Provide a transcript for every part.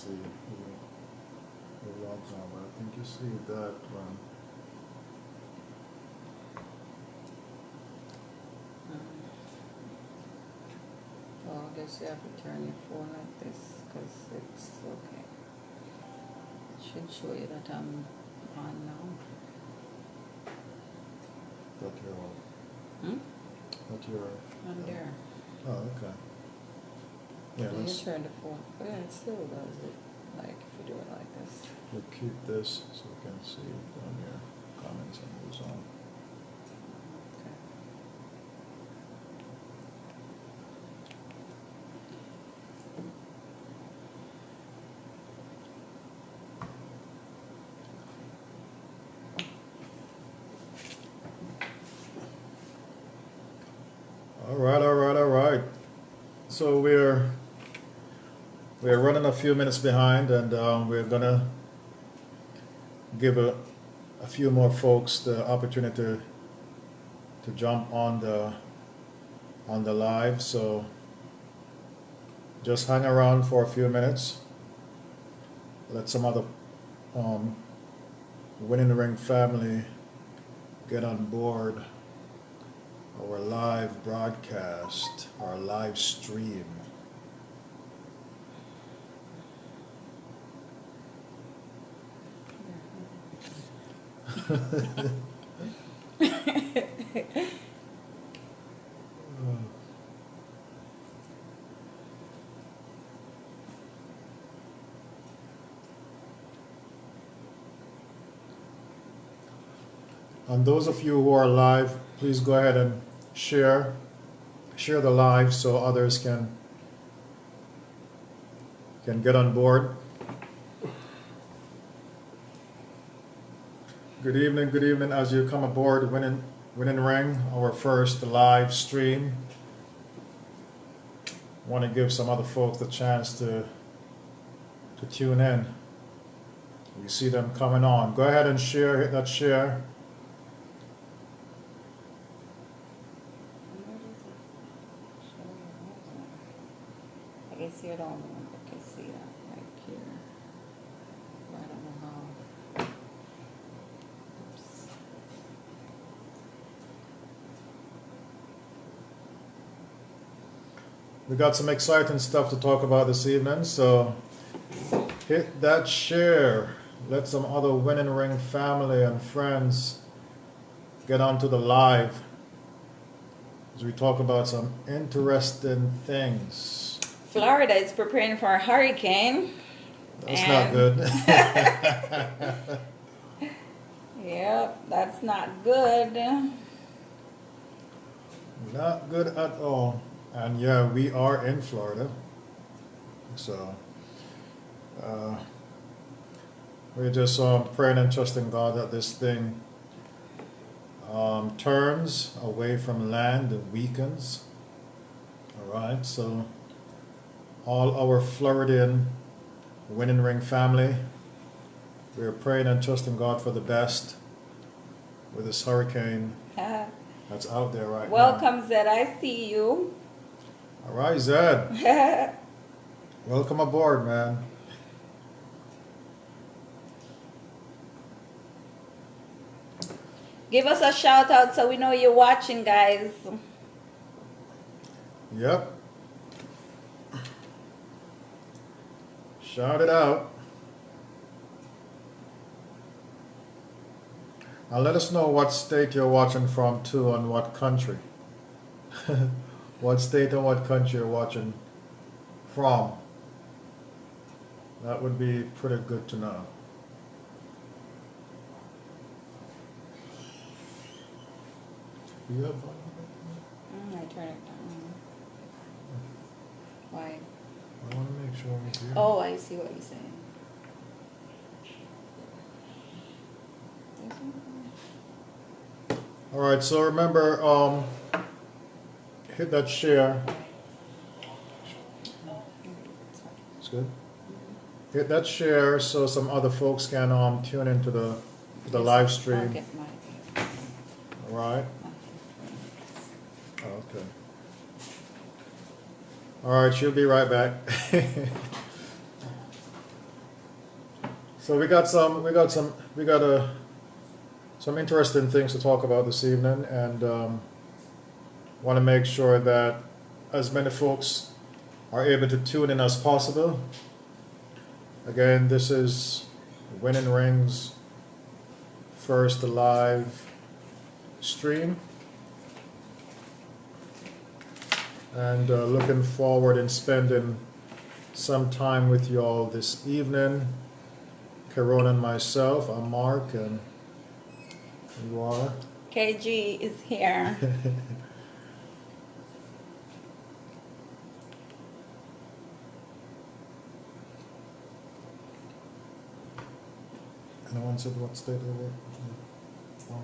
see who logs on, but I think you see that one. Well, I guess you have to turn your phone like this because it's okay. It should show you that I'm on now. That you're Hmm? that you're I'm there. oh, okay. Yeah, You let's turn the phone. Oh, yeah, it still does it. Like if you do it like this. we'll keep this so we can see on your comments and who's on. Okay. All right, all right, all right. So we're running a few minutes behind, and we're gonna give a few more folks the opportunity to jump on the live. So just hang around for a few minutes. Let some other um, Winning the Ring family get on board our live broadcast, our live stream. And those of you who are live, please go ahead and share the live so others can get on board. Good evening as you come aboard Winning Ring, our first live stream. Want to give some other folks the chance to tune in. We see them coming on. Go ahead and share, hit that share. I can see it on one. I can see that right here. But I don't know how. Oops. We got some exciting stuff to talk about this evening, so hit that share. Let some other Winning Ring family and friends get onto the live as we talk about some interesting things. Florida is preparing for a hurricane. That's not good. Yep, that's not good. Not good at all. And yeah, we are in Florida. So we're just praying and trusting God that this thing turns away from land and weakens. All right, so all our Floridian Winning Ring family, we're praying and trusting God for the best with this hurricane that's out there right now. Welcome, Zed. I see you. All right, Zed. Welcome aboard, man. Give us a shout out so we know you're watching, guys. Yep. Shout it out. Now let us know what state you're watching from too and what country. What state and what country you're watching from. That would be pretty good to know. Do you have volume? I turn it down. Why? I want to make sure we hear. Oh, I see what you're saying. All right, so remember, hit that share. It's good. Hit that share so some other folks can tune into the live I'll stream. get mine. All right. Okay. All right, she'll be right back. So we got some interesting things to talk about this evening, and want to make sure that as many folks are able to tune in as possible. Again, this is Winning Rings first live stream, and looking forward in spending some time with you all this evening. Caron and myself, I'm Mark, and you are? KG is here. No one said what state they were? No.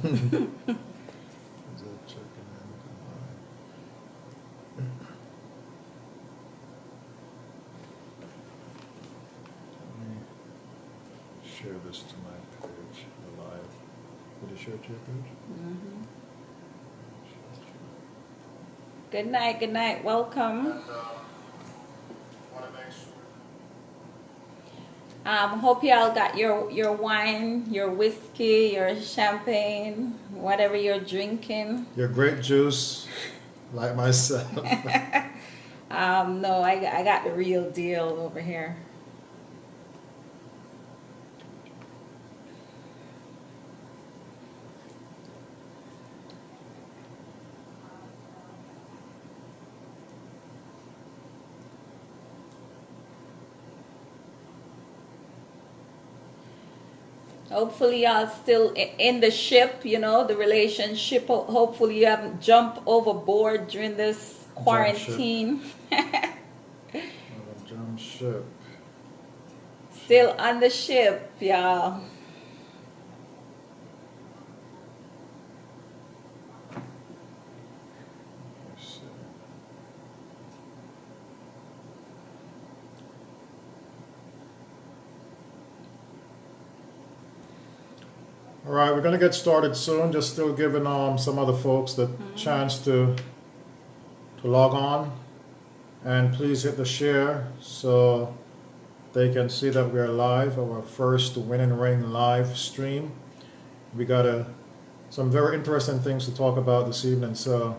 Is that checking in? Let me share this to my page, the live. Did you share it to your page? Mm-hmm. Good night, good night. Welcome. And, want to make sure. Hope y'all got your wine, your whiskey, your champagne, whatever you're drinking. Your grape juice, like myself. No, I got the real deal over here. Hopefully y'all still in the ship, you know, the relationship. Hopefully you haven't jumped overboard during this quarantine. Jump ship. Still on the ship, y'all. Let's see. All right, we're going to get started soon. Just still giving some other folks the chance to log on, and please hit the share so they can see that we're live. Our first Winning Ring live stream. We got some very interesting things to talk about this evening. So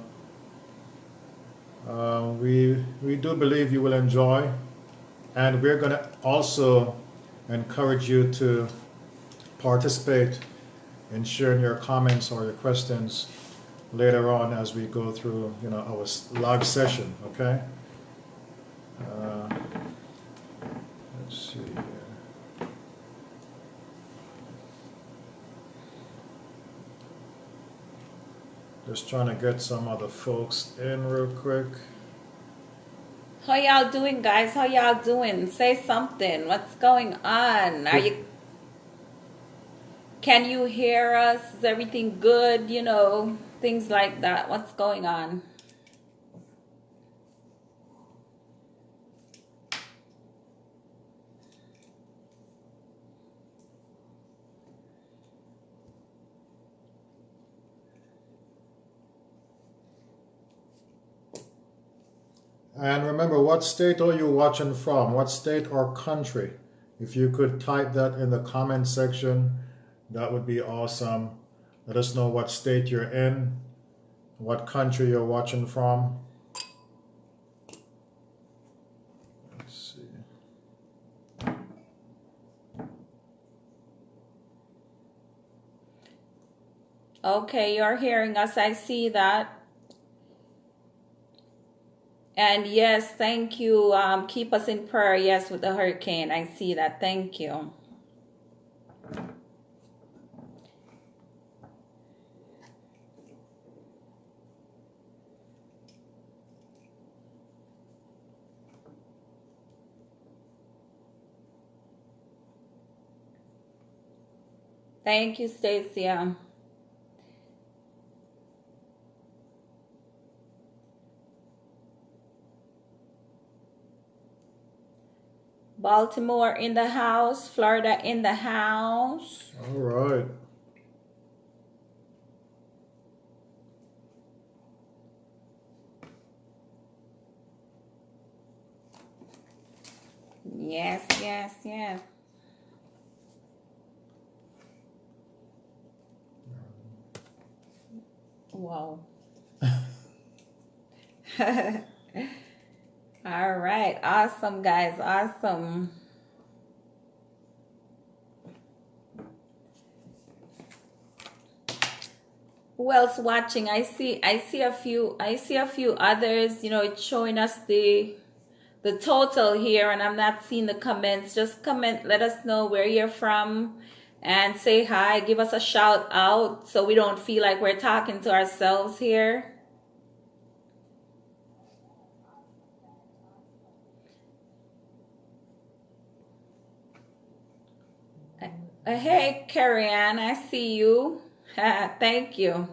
we do believe you will enjoy, and we're going to also encourage you to participate in sharing your comments or your questions later on as we go through, our live session. Okay. Let's see here. Just trying to get some other folks in real quick. How y'all doing, guys? How y'all doing? Say something. What's going on? Can you hear us? Is everything good? Things like that. What's going on? And remember, what state are you watching from? What state or country? If you could type that in the comment section, that would be awesome. Let us know what state you're in, what country you're watching from. Let's see. Okay, you're hearing us. I see that. And yes, thank you. Keep us in prayer. Yes, with the hurricane. I see that. Thank you. Thank you, Stacia. Baltimore in the house, Florida in the house. All right. Yes, yes, yes. Wow. All right. Awesome, guys. Awesome. Who else watching? I see a few others, it's showing us the total here, and I'm not seeing the comments. Just comment, let us know where you're from, and say hi, give us a shout out so we don't feel like we're talking to ourselves here. Hey, Carrie Ann, I see you. Thank you.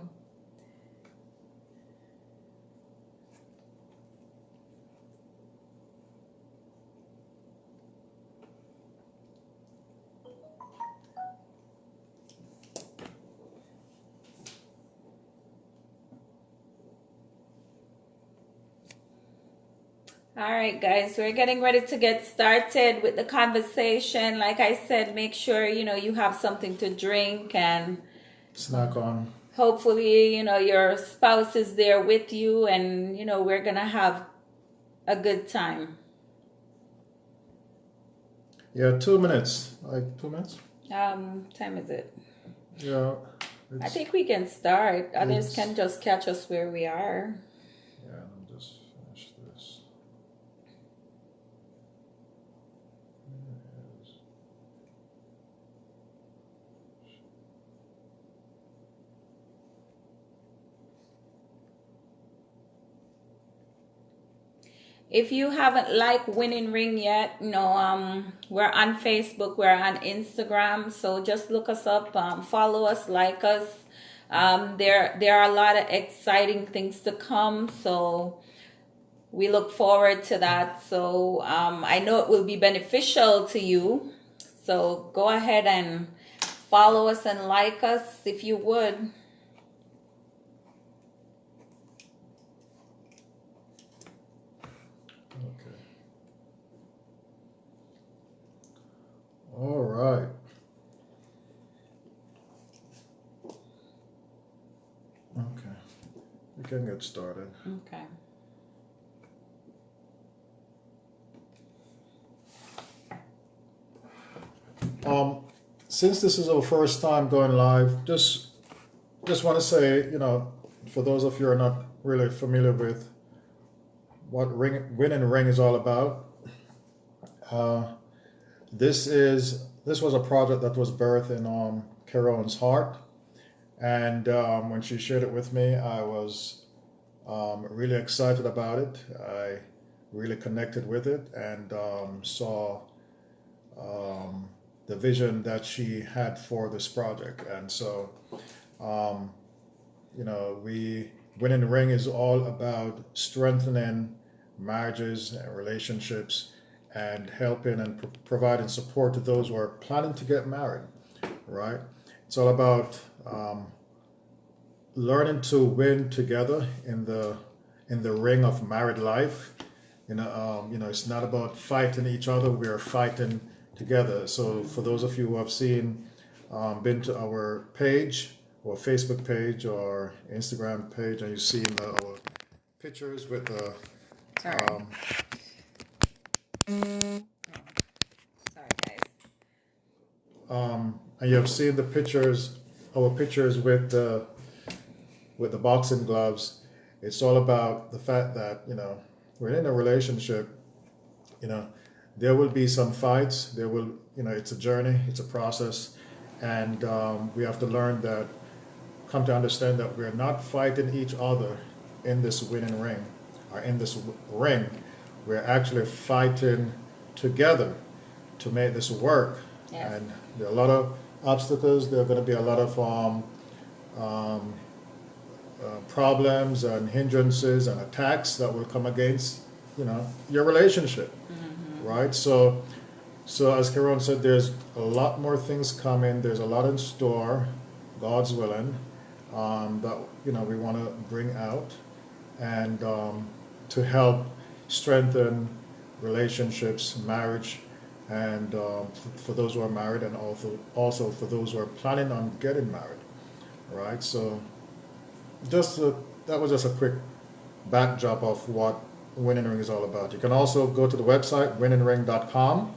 All right, guys, we're getting ready to get started with the conversation. Like I said, make sure you have something to drink, and Snack on. hopefully your spouse is there with you, and we're gonna have a good time. Yeah, 2 minutes. Like 2 minutes? Time is it? Yeah. I It's, think we can start. Others it's can just catch us where we are. yeah, let me just finish this. Yes. If you haven't liked Winning Ring yet, we're on Facebook, we're on Instagram, so just look us up, follow us, like us. There are a lot of exciting things to come, so we look forward to that. So I know it will be beneficial to you. So go ahead and follow us and like us if you would. Okay. All right. Okay. We can get started. Okay. Um, since this is our first time going live, just want to say, for those of you who are not really familiar with what Win and Ring is all about, uh, this was a project that was birthed in Caron's heart, and when she shared it with me, I was really excited about it. I really connected with it and saw um, the vision that she had for this project, and so um, we Win and Ring is all about strengthening marriages and relationships and helping and providing support to those who are planning to get married, right? It's all about learning to win together in the ring of married life. It's not about fighting each other. We are fighting together. So for those of you who have been to our page, or Facebook page, or Instagram page, and you've seen our pictures with the Sorry. um, Sorry, guys. and you have seen our pictures with the boxing gloves. It's all about the fact that we're in a relationship. You know, there will be some fights. There will, it's a journey. It's a process, and we have to learn that, come to understand that we're not fighting each other in this winning ring, or in this ring. We're actually fighting together to make this work. Yes. And there are a lot of obstacles. There are going to be a lot of um, problems and hindrances and attacks that will come against, your relationship, right? So as Karen said, there's a lot more things coming. There's a lot in store, God's willing, that we want to bring out, and to help strengthen relationships, marriage, and for those who are married, and also for those who are planning on getting married. All right, so that was just a quick backdrop of what Winning Ring is all about. You can also go to the website winningring.com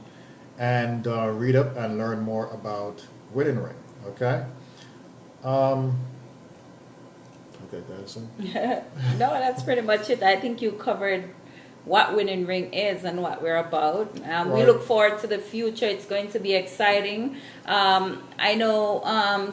and read up and learn more about Winning Ring. Okay. Um, okay, guys. No, that's pretty much it. I think you covered what Winning Ring is and what we're about. We Right. look forward to the future. It's going to be exciting. I know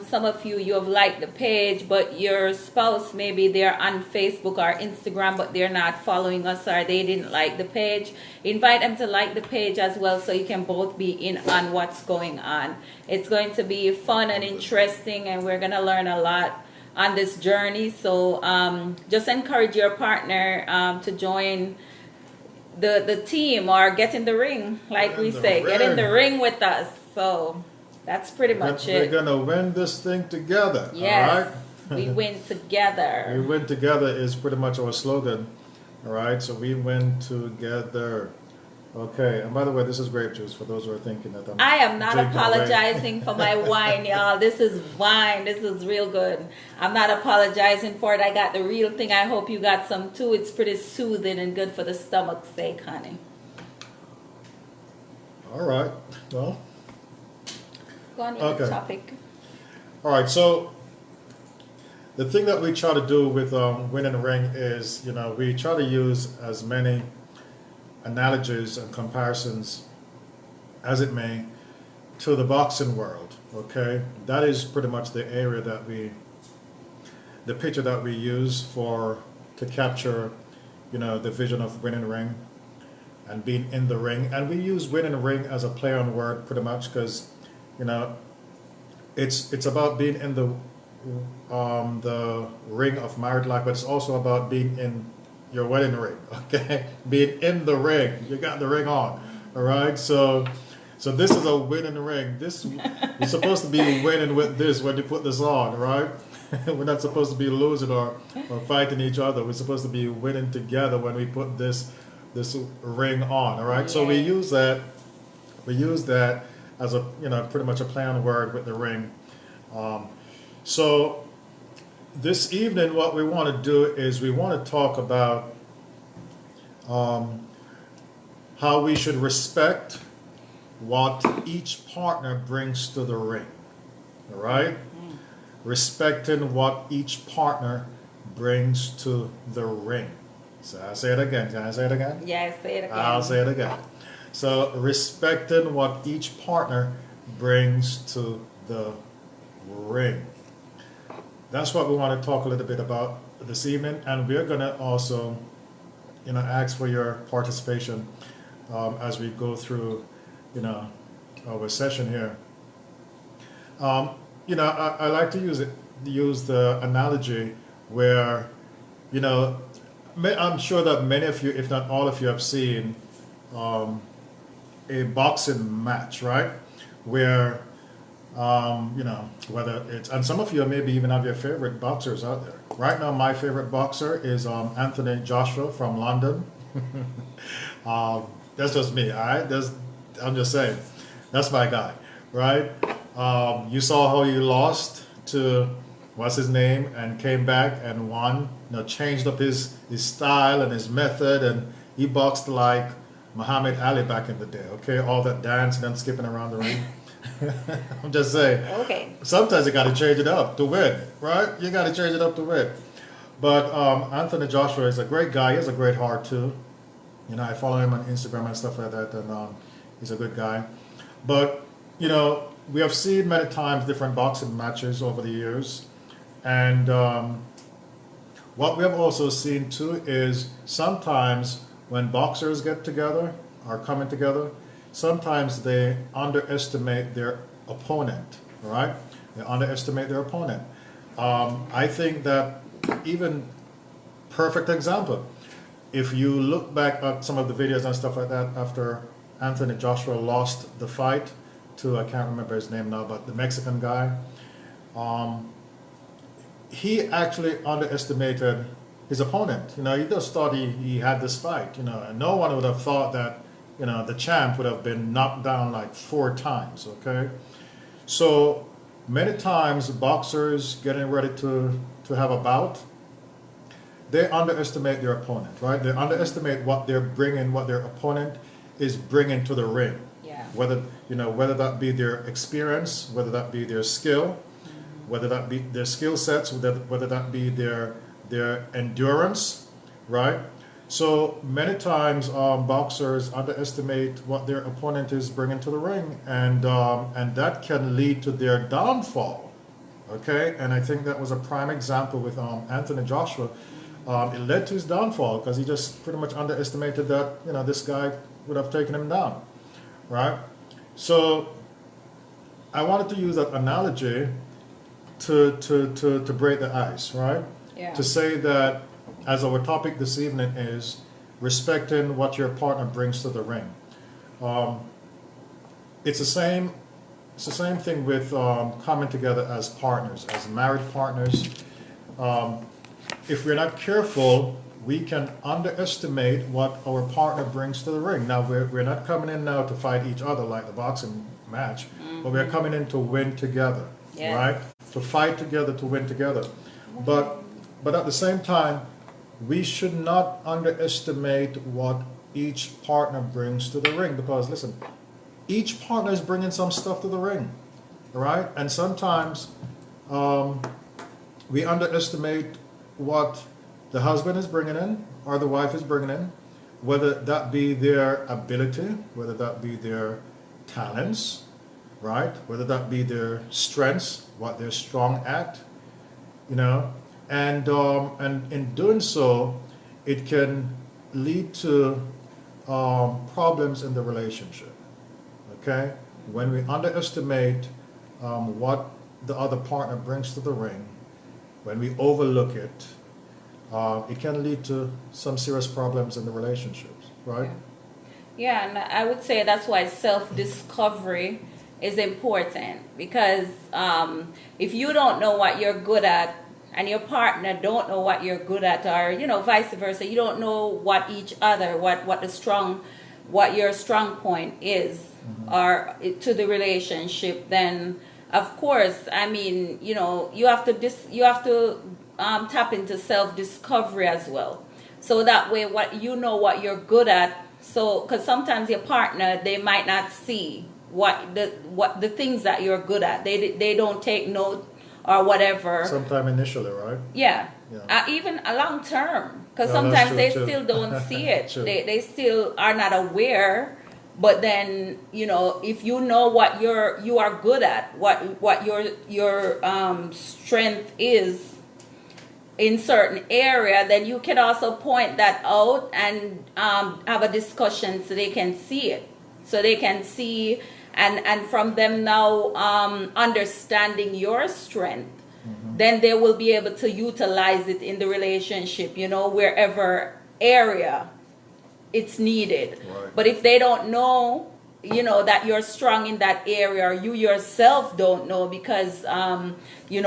some of you have liked the page, but your spouse, maybe they're on Facebook or Instagram, but they're not following us or they didn't like the page. Invite them to like the page as well so you can both be in on what's going on. It's going to be fun and interesting, and we're going to learn a lot on this journey. So just encourage your partner to join the team or get in the ring, like Get we in the say, get in the ring. ring with us. So that's pretty much We're it. gonna win this thing together. Yes, All right. we win We together. win together is pretty much our slogan. All right. So we win together. Okay. And by the way, this is grape juice for those who are thinking that I'm I am not drinking away. apologizing for my wine, y'all. This is wine. This is real good. I'm not apologizing for it. I got the real thing. I hope you got some too. It's pretty soothing and good for the stomach's sake, honey. All right. Well. Go on with Okay. the topic. All right. So the thing that we try to do with Win and Ring is, we try to use as many analogies and comparisons as it may to the boxing world. Okay, that is pretty much the area the picture that we use to capture, the vision of Win and Ring and being in the ring. And we use Win and Ring as a play on word pretty much because, it's about being in the ring of married life, but it's also about being in your wedding ring. Okay, being in the ring, you got the ring on. All right, so this is a winning ring. This you're supposed to be winning with this when you put this on, right? We're not supposed to be losing or fighting each other. We're supposed to be winning together when we put this ring on. All right, so we Yeah. use that as a pretty much a play on word with the ring. So this evening, what we want to do is we want to talk about how we should respect what each partner brings to the ring. All right? Respecting what each partner brings to the ring. So I'll say it again. Can I say it again? Yes, say it again. I'll say it again. So respecting what each partner brings to the ring. That's what we want to talk a little bit about this evening, and we're going to also, ask for your participation as we go through, our session here. I like to use the analogy where, I'm sure that many of you, if not all of you, have seen a boxing match, right? Where whether it's, and some of you maybe even have your favorite boxers out there. Right now, my favorite boxer is Anthony Joshua from London. That's just me, all right? I'm just saying, that's my guy, right? You saw how he lost to, what's his name, and came back and won, changed up his style and his method, and he boxed like Muhammad Ali back in the day, okay? All that dancing and skipping around the ring. I'm just saying. Okay. Sometimes you got to change it up to win, right? You got to change it up to win. But Anthony Joshua is a great guy. He has a great heart too. I follow him on Instagram and stuff like that, and he's a good guy. But we have seen many times different boxing matches over the years, and what we have also seen too is sometimes when boxers get together or coming together, sometimes they underestimate their opponent, right? They underestimate their opponent. I think that even perfect example, if you look back at some of the videos and stuff like that after Anthony Joshua lost the fight to, I can't remember his name now, but the Mexican guy, he actually underestimated his opponent. He just thought he had this fight, and no one would have thought that the champ would have been knocked down like 4 times. Okay, so many times boxers getting ready to have a bout, they underestimate their opponent, right? They underestimate what they're bringing, what their opponent is bringing to the ring. Yeah. Whether that be their experience, whether that be their skill, whether that be their skill sets, whether that be their endurance, right? So many times boxers underestimate what their opponent is bringing to the ring, and that can lead to their downfall. Okay, and I think that was a prime example with Anthony Joshua. It led to his downfall because he just pretty much underestimated that this guy would have taken him down, right? So I wanted to use that analogy to break the ice, right? Yeah. To say that, as our topic this evening is respecting what your partner brings to the ring. It's the same thing with coming together as partners, as married partners. If we're not careful, we can underestimate what our partner brings to the ring. Now, we're not coming in now to fight each other like the boxing match, but we're coming in to win together, Yes. right? To fight together, to win together. But at the same time, we should not underestimate what each partner brings to the ring, because listen, each partner is bringing some stuff to the ring, right? And sometimes we underestimate what the husband is bringing in or the wife is bringing in, whether that be their ability, whether that be their talents, right? Whether that be their strengths, what they're strong at, and in doing so, it can lead to problems in the relationship. Okay, when we underestimate what the other partner brings to the ring, when we overlook it, it can lead to some serious problems in the relationships, right? Yeah, and I would say that's why self-discovery is important, because if you don't know what you're good at and your partner don't know what you're good at, or vice versa, you don't know what each other, what your strong point is, or to the relationship, then of course, I mean, you have to tap into self-discovery as well, so that way what you're good at. So because sometimes your partner, they might not see what the things that you're good at, they don't take note or whatever. Sometime initially, right? Yeah. Yeah. Even a long term, because Yeah, that's sometimes true, they too. still don't see it. True. They still are not aware. But then if you know what you are good at, what your strength is in certain area, then you can also point that out and have a discussion so they can see it, and from them now understanding your strength, then they will be able to utilize it in the relationship, wherever area it's needed. Right. But if they don't know, that you're strong in that area, or you yourself don't know because you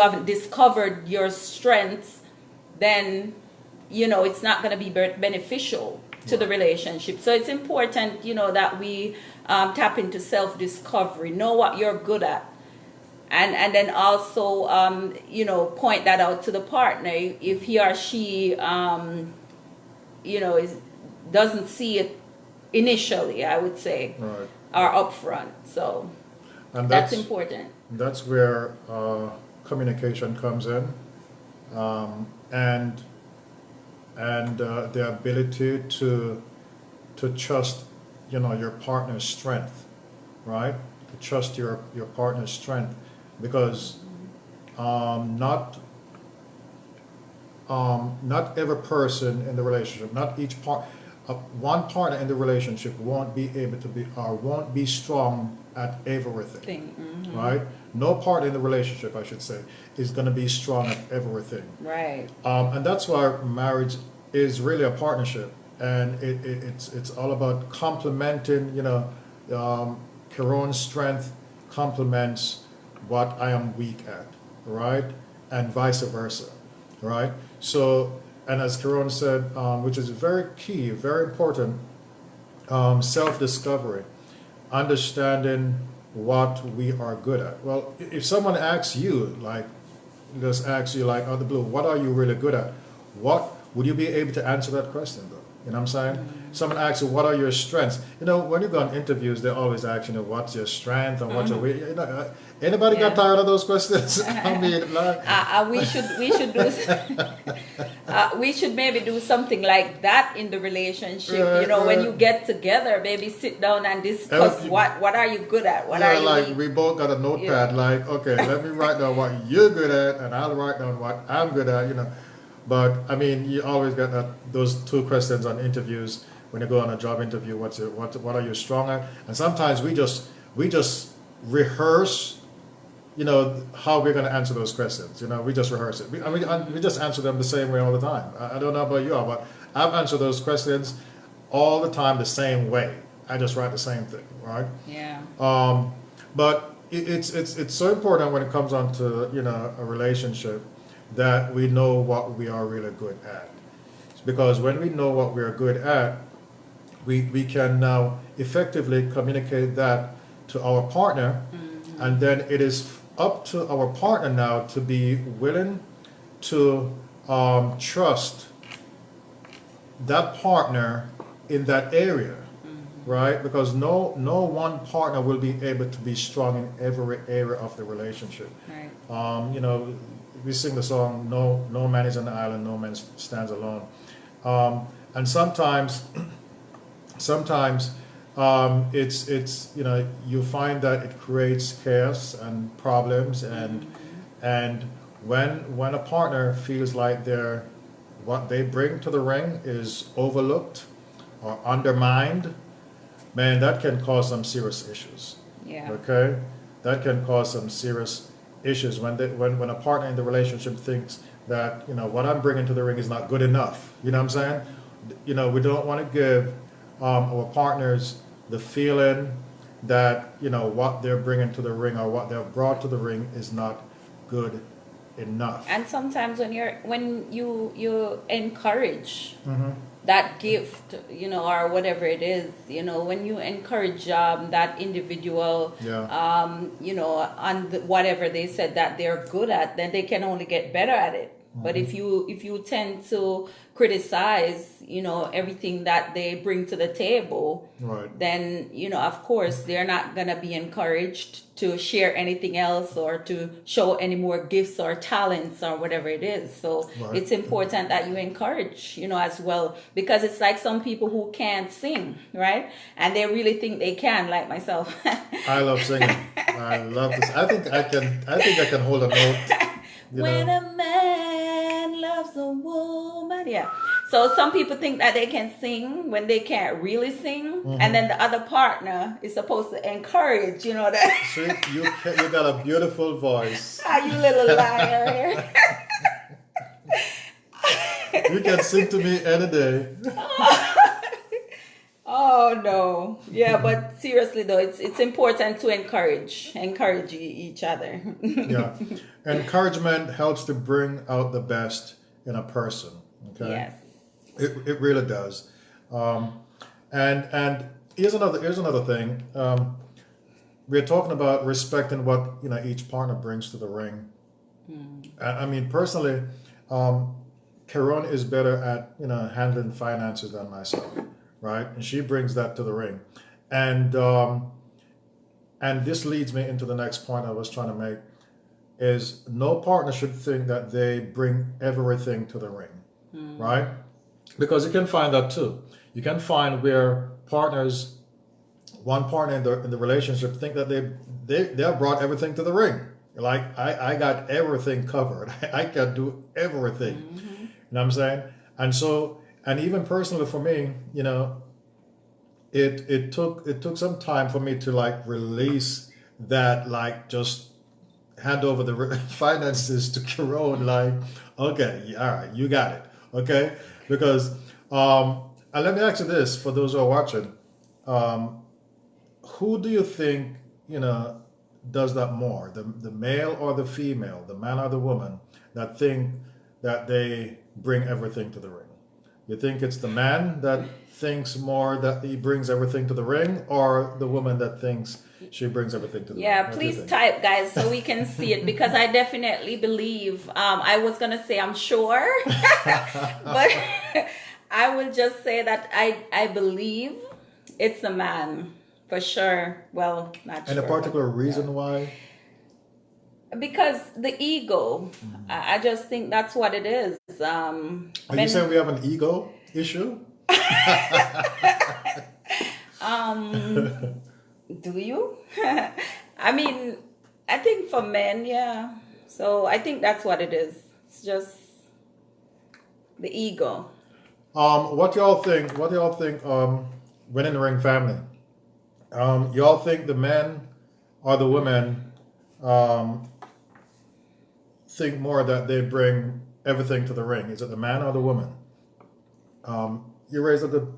haven't discovered your strengths, then it's not going to be beneficial to the relationship. So it's important that we tap into self-discovery, know what you're good at, and then also point that out to the partner if he or she doesn't see it initially, I would say, Right. or upfront. So And that's important. That's where communication comes in, and the ability to trust, your partner's strength, right? To trust your partner's strength, because not every person in the relationship, not each part. One partner in the relationship won't be strong at everything, right? No partner in the relationship, I should say, is going to be strong at everything, Right. and that's why marriage is really a partnership, and it's all about complementing. Karon's strength complements what I am weak at, right, and vice versa, right? So. And as Karon said, which is very key, very important, self-discovery, understanding what we are good at. Well, if someone asks you, like, just asks you, like, out of the blue, what are you really good at? What would you be able to answer that question, though? You know what I'm saying? Someone asks you, what are your strengths? You know, when you go on interviews, they always ask, you know, what's your strength and what's your weak. You know, anybody got Yeah. tired of those questions? I mean, like, We should do we should maybe do something like that in the relationship. You know, when you get together, maybe sit down and discuss you- what are you good at, what yeah, are you like weak. we both got a notepad. Like, okay, let me write down what you're good at, and I'll write down what I'm good at. You know, but I mean, you always get those two questions on interviews when you go on a job interview. What are you strong at? And sometimes we just rehearse. You know how we're going to answer those questions. You know, we just rehearse it. We just answer them the same way all the time. I don't know about you all, but I've answered those questions all the time the same way. I just write the same thing, right? Yeah. But it's so important when it comes on to, you know, a relationship that we know what we are really good at. Because when we know what we are good at, we can now effectively communicate that to our partner, and then it is up to our partner now to be willing to trust that partner in that area, right? Because no one partner will be able to be strong in every area of the relationship. Right. You know, we sing the song "No man is an island, no man stands alone," and sometimes it's you know, you find that it creates chaos and problems, and when a partner feels like what they bring to the ring is overlooked or undermined, man, that can cause some serious issues. Yeah. Okay, that can cause some serious issues when a partner in the relationship thinks that, you know, what I'm bringing to the ring is not good enough. You know what I'm saying? You know, we don't want to give our partners the feeling that, you know, what they're bringing to the ring or what they've brought to the ring is not good enough. And sometimes when you encourage Mm-hmm. that gift, you know, or whatever it is, you know, when you encourage that individual, Yeah. you know, on whatever they said that they're good at, then they can only get better at it. But if you tend to criticize, you know, everything that they bring to the table, Right. then, you know, of course they're not gonna be encouraged to share anything else or to show any more gifts or talents or whatever it is. So Right. it's important that you encourage, you know, as well, because it's like some people who can't sing, right? And they really think they can, like myself. I love singing. I love this. I think I can hold a note. You When know. a man loves a woman, yeah. So some people think that they can sing when they can't really sing, and then the other partner is supposed to encourage, you know, that. See, you got a beautiful voice. Ah, you little liar. You can sing to me any day. Oh no, yeah, but seriously though, it's important to encourage each other. Yeah. Encouragement helps to bring out the best in a person. Okay. Yes. It really does. And here's another thing. We're talking about respecting what, you know, each partner brings to the ring. I mean, personally, Caron is better at, you know, handling finances than myself, right? And she brings that to the ring, and this leads me into the next point I was trying to make: is no partner should think that they bring everything to the ring, right? Because you can find that too. You can find where one partner in the relationship think that they have brought everything to the ring. Like, I got everything covered. I can do everything. You know what I'm saying? And even personally for me, you know, it took some time for me to, like, release that, like, just hand over the finances to Carol. Like, okay, all right, you got it, okay? Because and let me ask you this, for those who are watching, who do you think, you know, does that more, the male or the female, the man or the woman, that think that they bring everything to the ring? You think it's the man that thinks more that he brings everything to the ring, or the woman that thinks she brings everything to the ring? Yeah, What do you please think? type, guys, so we can see it, because I definitely believe. I was gonna say I'm sure, but I will just say that I believe it's a man for sure. Well, not And a sure, particular but yeah. reason why? Because the ego. I just think that's what it is. Are you saying Men. we have an ego issue? Um, do you? I mean, I think for men, yeah. So I think that's what it is. It's just the ego. What y'all think? What y'all think? Winning the ring family. Y'all think the men or the women um, think more that they bring everything to the ring? Is it the man or the woman? You raised up the.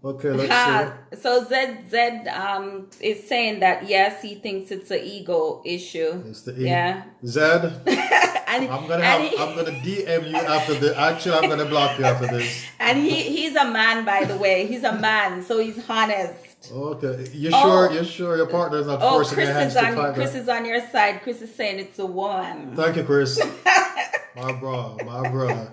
Okay, let's see. So is saying that yes, he thinks it's an ego issue. It's the E. Yeah. Zed. and I'm gonna and have. he, I'm gonna DM you after this. Actually, I'm gonna block you after this. and he's a man, by the way. He's a man, so he's honest. Okay. You Oh. sure? You sure your partner is not Oh, forcing their hands to type Chris that? is on your side. Chris is saying it's a woman. Thank you, Chris. My bro. My bro.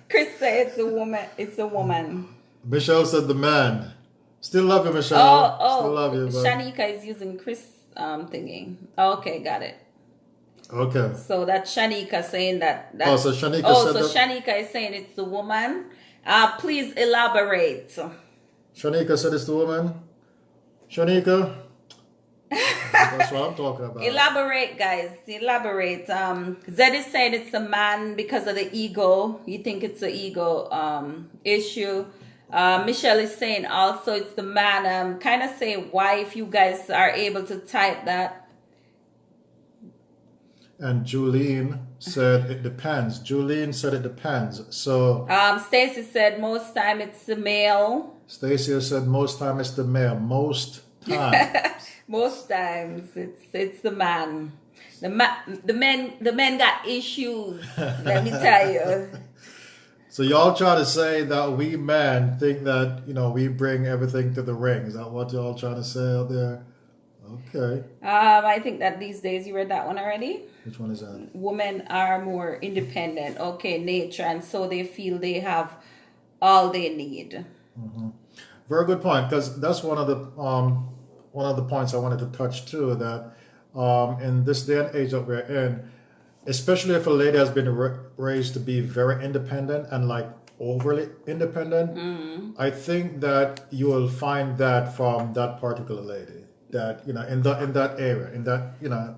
Chris said it's a woman. It's a woman. Michelle said the man. Still love you, Michelle. Still love you, but Shanika is using Chris thingy. Okay, got it. okay. So that's Shanika saying that. Oh, so Shanika said that. Shanika is saying it's the woman. Please elaborate. Shanika said it's the woman. Shanika. That's what I'm talking about. Elaborate, guys. Elaborate. Zed is saying it's a man because of the ego. You think it's an ego issue. Michelle is saying also it's the man. Kind of say why, if you guys are able to type that. And Julene said it depends. Julene said it depends. So Stacy said most time it's the male. Stacia said most time it's the male. Most times. Most times it's the man. The men got issues. Let me tell you. So y'all try to say that we men think that, we bring everything to the ring. Is that what y'all trying to say out there? Okay. I think that these days, you read that one already? Which one is that? Women are more independent. Okay, nature, and so they feel they have all they need. Mm-hmm. Very good point, because that's one of the points I wanted to touch too. That in this day and age that we're in, especially if a lady has been raised to be very independent and like overly independent, I think that you will find that from that particular lady. That in that area, in that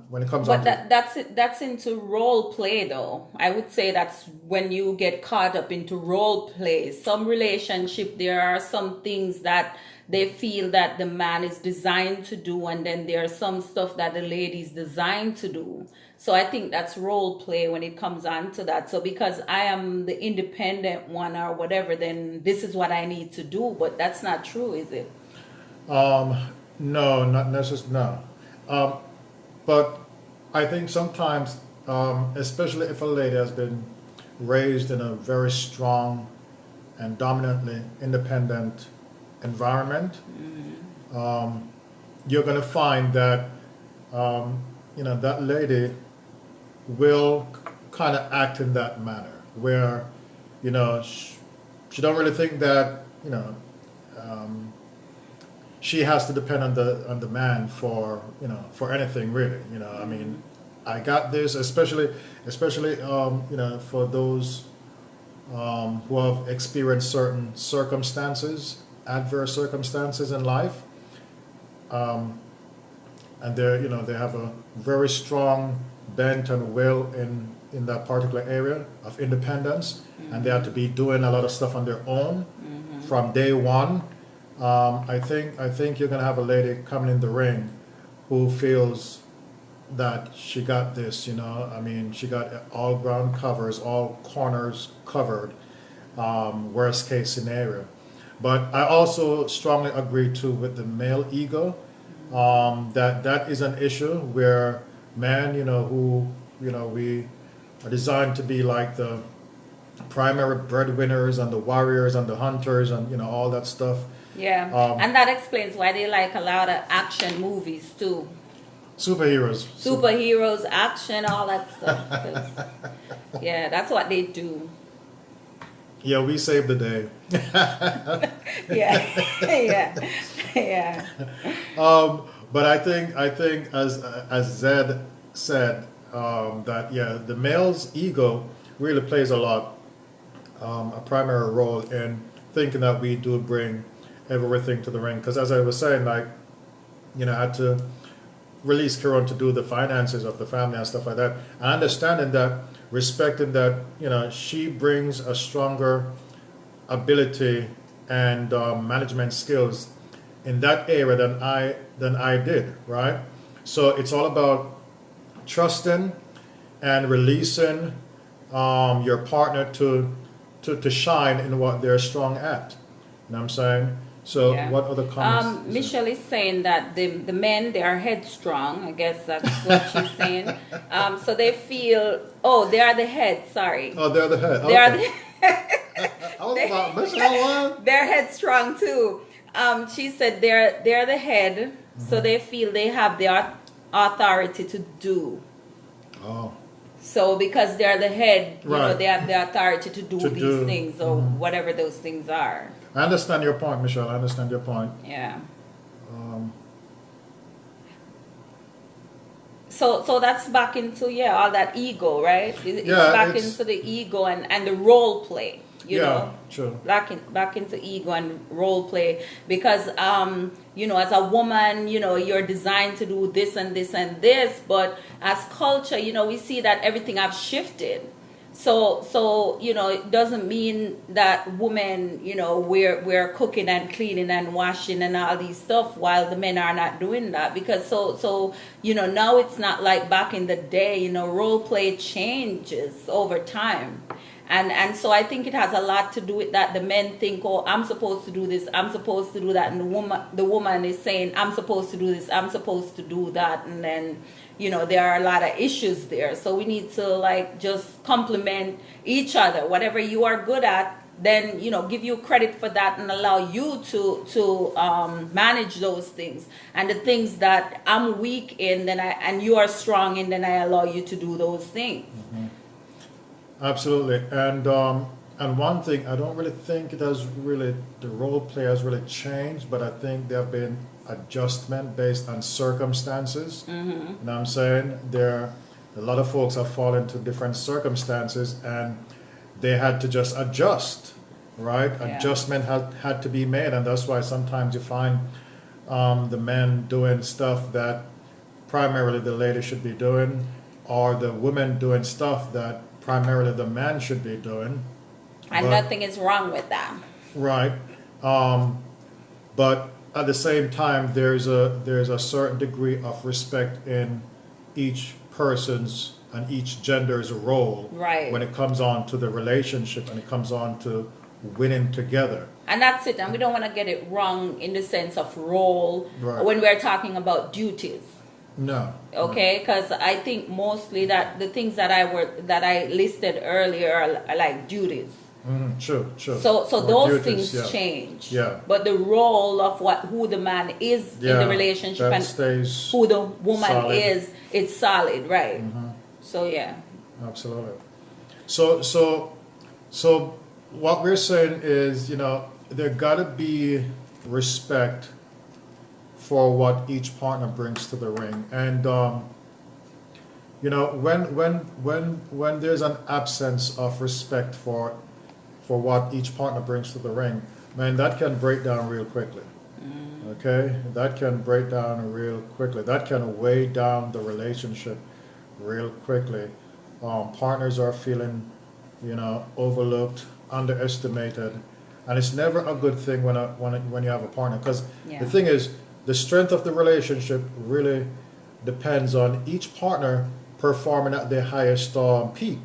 when it comes. But that's into role play, though. I would say that's when you get caught up into role play. Some relationship, there are some things that they feel that the man is designed to do, and then there are some stuff that the lady is designed to do. So I think that's role play when it comes on to that. So because I am the independent one or whatever, then this is what I need to do. But that's not true, is it? No, not necessarily. No, but I think sometimes, especially if a lady has been raised in a very strong and dominantly independent environment, you're going to find that that lady will kind of act in that manner, where she don't really think that she has to depend on the man for anything really. I mean, I got this, especially for those who have experienced certain circumstances, adverse circumstances in life, and they have a very strong bent and will in that particular area of independence, and they have to be doing a lot of stuff on their own from day one. I think you're gonna have a lady coming in the ring who feels that she got this. I mean, she got all ground covers, all corners covered. Worst case scenario, but I also strongly agree too with the male ego. That is an issue where men, who we are designed to be like the primary breadwinners and the warriors and the hunters and all that stuff. Yeah, and that explains why they like a lot of action movies too. Superheroes. Superheroes, action, all that stuff. 'Cause, yeah, that's what they do. Yeah, we saved the day. Yeah, yeah, yeah. But I think as Zed said, that the male's ego really plays a primary role in thinking that we do bring everything to the ring. Because as I was saying, like, I had to release Kieran to do the finances of the family and stuff like that. And understanding that, respecting that, she brings a stronger ability and management skills in that area than I did, right? So it's all about trusting and releasing your partner to shine in what they're strong at. You know what I'm saying? So Yeah. what other comments? Michelle is saying that the men, they are headstrong. I guess that's what she's saying. So they feel, they are the head, sorry. Oh, they're the head. They are Okay. I was about Michelle one. they're headstrong too. She said they're the head, so they feel they have the authority to do. Oh. So because they're the head, Right. they have the authority to do To these do. things or whatever those things are. I understand your point, Michelle. I understand your point. Yeah. Um, So that's back into all that ego, right? It's Yeah, back it's- into the ego and the role play, you know. True. Back into ego and role play because as a woman, you're designed to do this and this and this, but as culture, we see that everything have shifted. So it doesn't mean that women, we're cooking and cleaning and washing and all these stuff while the men are not doing that, because so now it's not like back in the day. Role play changes over time. And so I think it has a lot to do with that. The men think, I'm supposed to do this, I'm supposed to do that, and the woman is saying, I'm supposed to do this, I'm supposed to do that, and then there are a lot of issues there. So we need to just complement each other. Whatever you are good at, then give you credit for that and allow you to manage those things. And the things that I'm weak in, and you are strong in, then I allow you to do those things. Mm-hmm. Absolutely. And one thing, I don't really think the role play has really changed, but I think there have been adjustment based on circumstances. Mm-hmm. You know what I'm saying? A lot of folks have fallen into different circumstances and they had to just adjust, right? Yeah. Adjustment had to be made, and that's why sometimes you find the men doing stuff that primarily the lady should be doing, or the women doing stuff that primarily the man should be doing. And nothing is wrong with that. Right. But at the same time, there's a certain degree of respect in each person's and each gender's role, Right. when it comes on to the relationship and it comes on to winning together. And that's it. And we don't want to get it wrong in the sense of role, Right. when we're talking about duties. No. Okay, because I think mostly that the things that I listed earlier are like duties. Mm-hmm. Sure. So Or those duties, things change. Yeah. But the role of who the man is in the relationship that and stays who the woman solid. is, it's solid, right? Mhm. So yeah. Absolutely. So what we're saying is, there gotta be respect for what each partner brings to the ring, and when there's an absence of respect for what each partner brings to the ring, man, that can break down real quickly. Okay, that can break down real quickly. That can weigh down the relationship real quickly. Partners are feeling, overlooked, underestimated, and it's never a good thing when you have a partner. Because the thing is, the strength of the relationship really depends on each partner performing at their highest peak,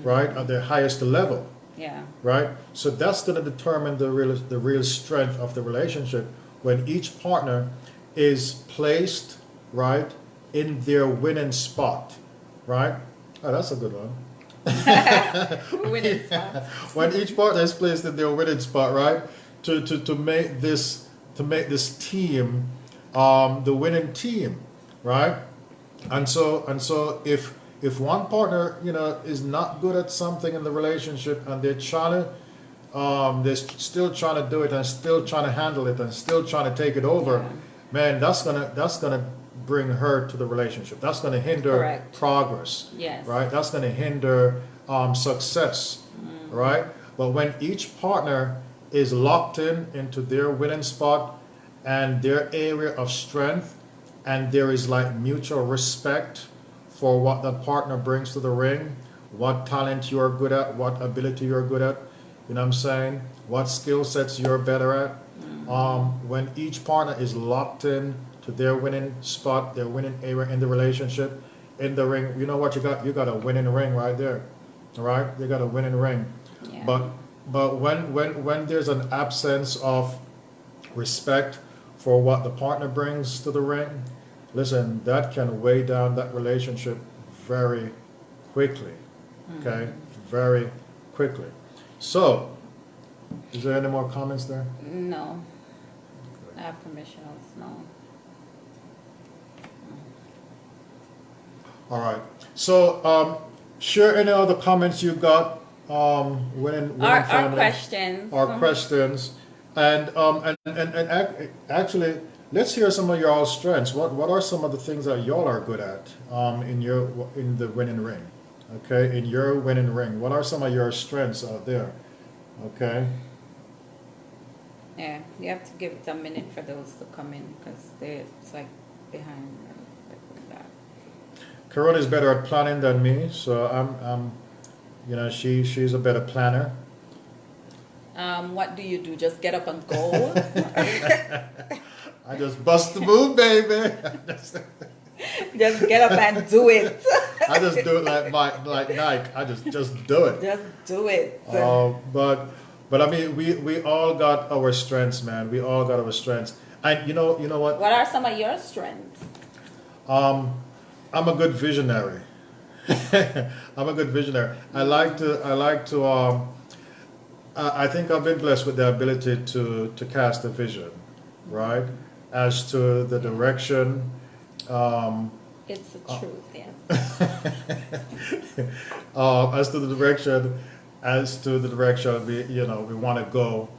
right, at their highest level. Yeah. Right? So that's going to determine the real strength of the relationship, when each partner is placed, right, in their winning spot, right? Oh, that's a good one. Winning spots. When each partner is placed in their winning spot, right? To make this team the winning team, right? And so if one partner, is not good at something in the relationship and they're still trying to do it and still trying to handle it and still trying to take it over, Yeah. man, that's gonna bring hurt to the relationship. That's gonna hinder Correct. progress, Yes. right? That's gonna hinder success, right? But when each partner is locked into their winning spot and their area of strength, and there is like mutual respect for what the partner brings to the ring, what talent you're good at, what ability you're good at, you know what I'm saying? What skill sets you're better at. When each partner is locked in to their winning spot, their winning area in the relationship, in the ring, you know what you got? You got a winning ring right there. All right? You got a winning ring. Yeah. But when there's an absence of respect for what the partner brings to the ring, listen, that can weigh down that relationship very quickly. Okay? Very quickly. So, is there any more comments there? No. Affirmationals, no. All right. So, share any other comments you got when Our family, questions. our questions, and actually, let's hear some of your strengths. What are some of the things that y'all are good at in the winning ring? Okay, in your winning ring, what are some of your strengths out there? Okay. Yeah, you have to give it a minute for those to come in because it's like behind like that. Corinne is better at planning than me, so I'm she's a better planner. What do you do? Just get up and go? I just bust the move, baby. Just get up and do it. I just do it like Nike. I just do it. Just do it. But I mean, we all got our strengths, man. We all got our strengths. And you know what? What are some of your strengths? I'm a good visionary. I'm a good visionary. I think I've been blessed with the ability to cast a vision, right? As to the direction. It's the truth, yes. As to the direction we want to go,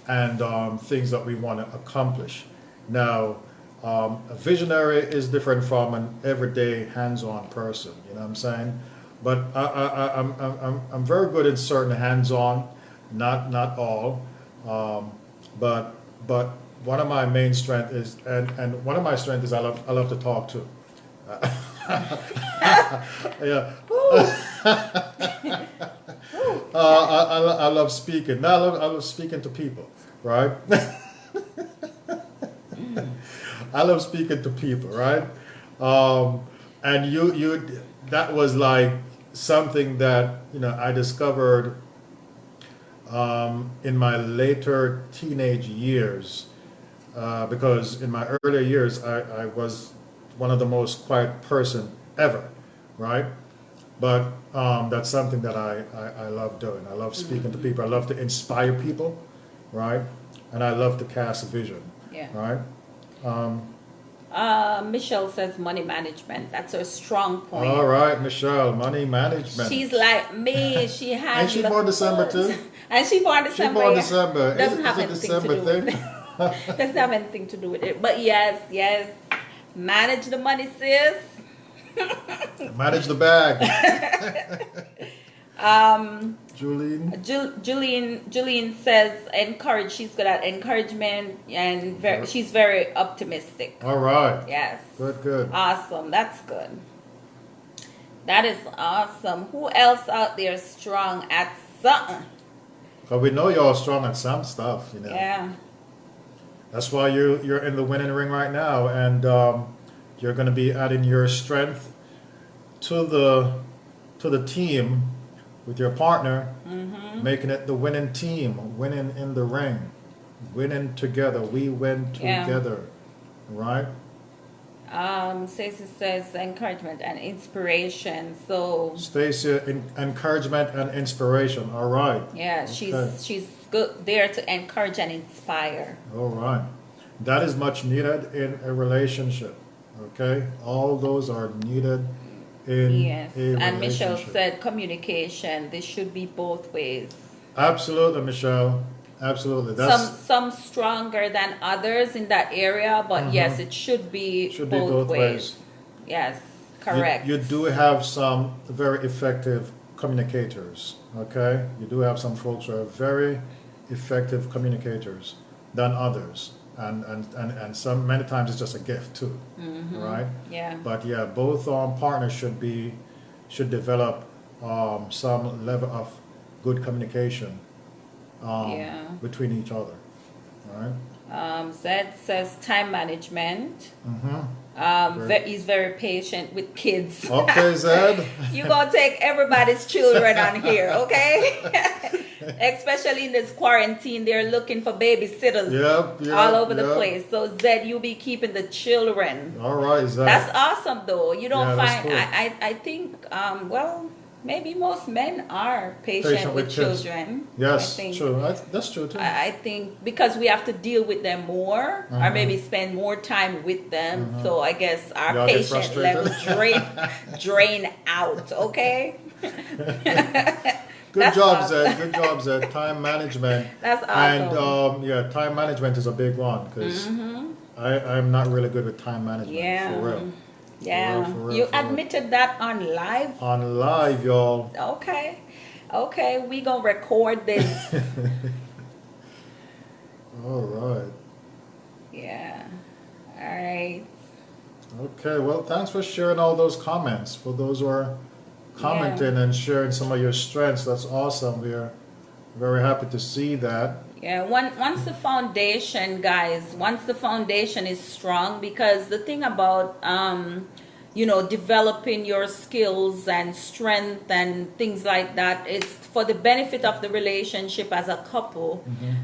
and things that we want to accomplish. Now, a visionary is different from an everyday hands-on person. You know what I'm saying? But I'm very good in certain hands-on, not all. But one of my main strengths is, and one of my strengths is I love to talk too. Yeah. I love speaking. No, I love speaking to people, right? I love speaking to people, right? And you that was like something that I discovered in my later teenage years, because in my earlier years I was one of the most quiet person ever, right? But that's something that I love doing. I love speaking to people. I love to inspire people, right? And I love to cast a vision, Yeah. right? Michelle says money management. That's her strong point. All right, Michelle, money management. She's like me. She has. Ain't she born December too? And she born December. She born yeah. December. Doesn't have It's a anything December to do thing. with it. Doesn't have anything to do with it. But yes. Manage the money, sis. Manage the bag. Julian says encourage. She's good at encouragement and she's very optimistic. All right. Yes. Good. Awesome. That's good. That is awesome. Who else out there strong at something? But we know y'all strong at some stuff, Yeah. That's why you're in the winning ring right now, and you're going to be adding your strength to the team with your partner, making it the winning team, winning in the ring, winning together. We win together, right? Stacey says encouragement and inspiration. So Stacy, encouragement and inspiration. All right. yeah, Okay. she's good there to encourage and inspire. All right. That is much needed in a relationship. Okay. All those are needed in Yes. a And Michelle relationship. said communication. This should be both ways. Absolutely, Michelle. Absolutely. Some stronger than others in that area, but yes, it should be should be both both ways. ways. Yes, You, correct. you do have some very effective communicators. Okay. You do have some folks who are very effective communicators than others. And some many times it's just a gift too. Right? Yeah. But yeah, both partners should develop some level of good communication Yeah. between each other. All right. Zed says time management. Very- He's very patient with kids. Okay, Zed. You gonna take everybody's children on here, okay? Especially in this quarantine, they're looking for babysitters Yep. all over the Yep. place. So Zed, you be keeping the children. All right, Zed. That's awesome, though. You don't Yeah, that's find. cool. I think. Well, maybe most men are patient with kids. children. Yes, I think. true. That's true too. I think because we have to deal with them more, or Mhm. maybe spend more time with them. So I guess our Y'all get patient level frustrated. drain out. Okay. Good That's job, awesome. Zed. Good job, Zed. Time management. That's And awesome. yeah, time management is a big one because I'm not really good with time management. Yeah. For real. Yeah. For real, You for real. admitted that on live. On live, y'all. Okay. Okay. We gonna record this. All right. Yeah. All right. Okay. Well, thanks for sharing all those comments. For those who are commenting and sharing some of your strengths, that's awesome. We are very happy to see that. Yeah, once the foundation, guys, once the foundation is strong, because the thing about developing your skills and strength and things like that, it's for the benefit of the relationship as a couple.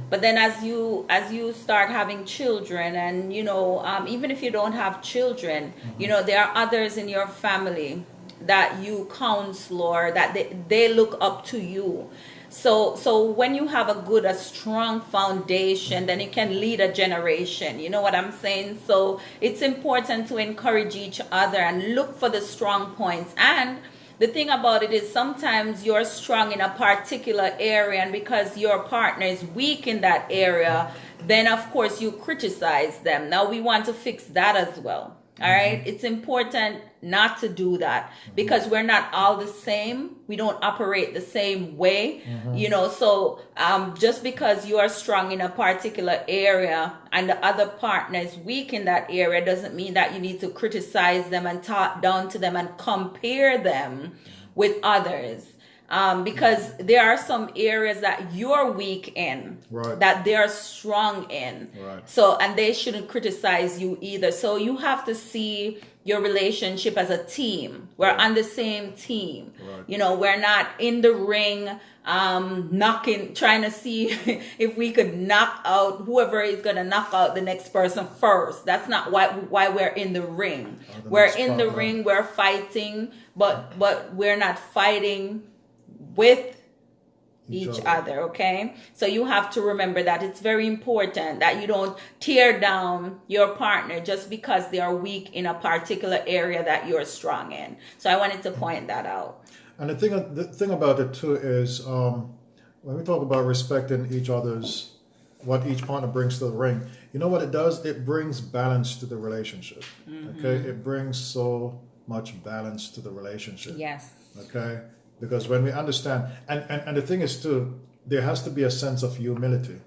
But then as you start having children, and even if you don't have children, there are others in your family that you counsel or that they look up to you. So when you have a strong foundation, then you can lead a generation. You know what I'm saying? So it's important to encourage each other and look for the strong points. And the thing about it is sometimes you're strong in a particular area, and because your partner is weak in that area, then of course you criticize them. Now we want to fix that as well. All right. It's important not to do that because we're not all the same. We don't operate the same way, so just because you are strong in a particular area and the other partner is weak in that area doesn't mean that you need to criticize them and talk down to them and compare them with others. Because there are some areas that you're weak in, Right. that they're strong in. Right. So, and they shouldn't criticize you either. So you have to see your relationship as a team. We're on the same team. Right. We're not in the ring, trying to see if we could knock out whoever is going to knock out the next person first. That's not why we're in the ring. the We're next in the part, right. ring, we're fighting, but we're not fighting with each other, okay? So you have to remember that it's very important that you don't tear down your partner just because they are weak in a particular area that you're strong in. So I wanted to point that out. And the thing about it too is when we talk about respecting each other's, what each partner brings to the ring, you know what it does? It brings balance to the relationship. Okay, it brings so much balance to the relationship. Yes. Okay, because when we understand, and the thing is too, there has to be a sense of humility.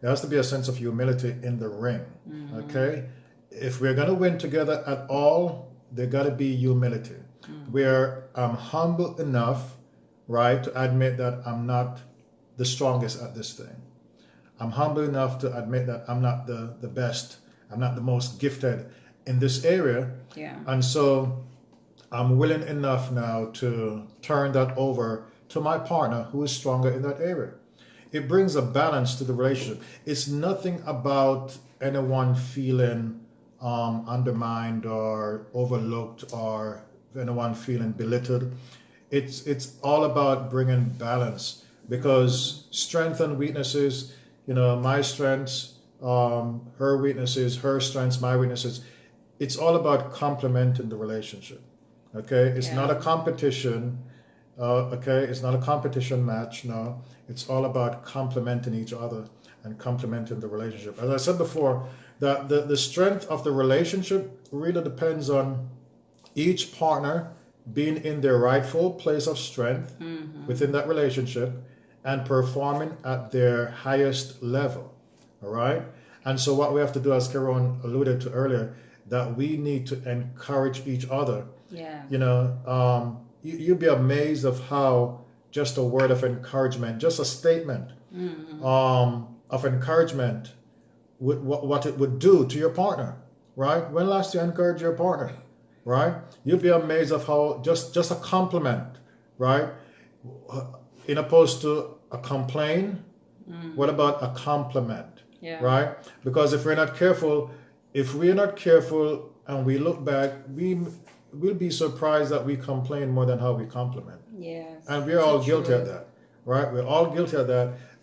There has to be a sense of humility in the ring. Okay, if we're gonna win together at all, there gotta be humility. Where I'm humble enough, right, to admit that I'm not the strongest at this thing. I'm humble enough to admit that I'm not the best. I'm not the most gifted in this area. Yeah. And so I'm willing enough now to turn that over to my partner who is stronger in that area. It brings a balance to the relationship. It's nothing about anyone feeling undermined or overlooked or anyone feeling belittled. It's all about bringing balance, because strength and weaknesses, my strengths, her weaknesses, her strengths, my weaknesses. It's all about complementing the relationship. Okay, it's not a competition. Okay, it's not a competition match. No, it's all about complementing each other and complementing the relationship. As I said before, the strength of the relationship really depends on each partner being in their rightful place of strength within that relationship and performing at their highest level. All right. And so what we have to do, as Karen alluded to earlier, that we need to encourage each other. Yeah. You'd be amazed of how just a word of encouragement, just a statement of encouragement, what it would do to your partner, right? When last you encourage your partner, right? You'd be amazed of how just a compliment, right? In opposed to a complaint, what about a compliment? Yeah. Right? Because if we're not careful and we look back, we'll be surprised that we complain more than how we compliment. Yes. And we're all guilty of that, right? We're all guilty of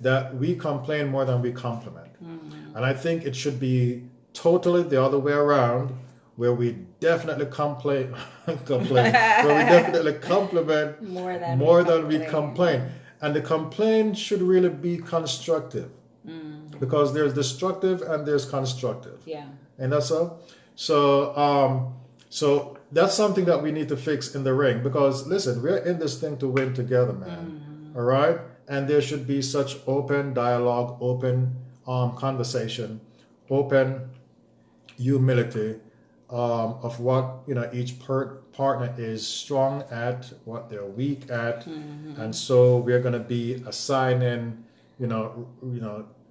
that we complain more than we compliment. And I think it should be totally the other way around, where we definitely where we definitely compliment more than we complain. And the complaint should really be constructive. Because there's destructive and there's constructive. Yeah. And that's so. So that's something that we need to fix in the ring. Because listen, we're in this thing to win together, man. All right. And there should be such open dialogue, open conversation, open humility of what each partner is strong at, what they're weak at, and so we're going to be assigning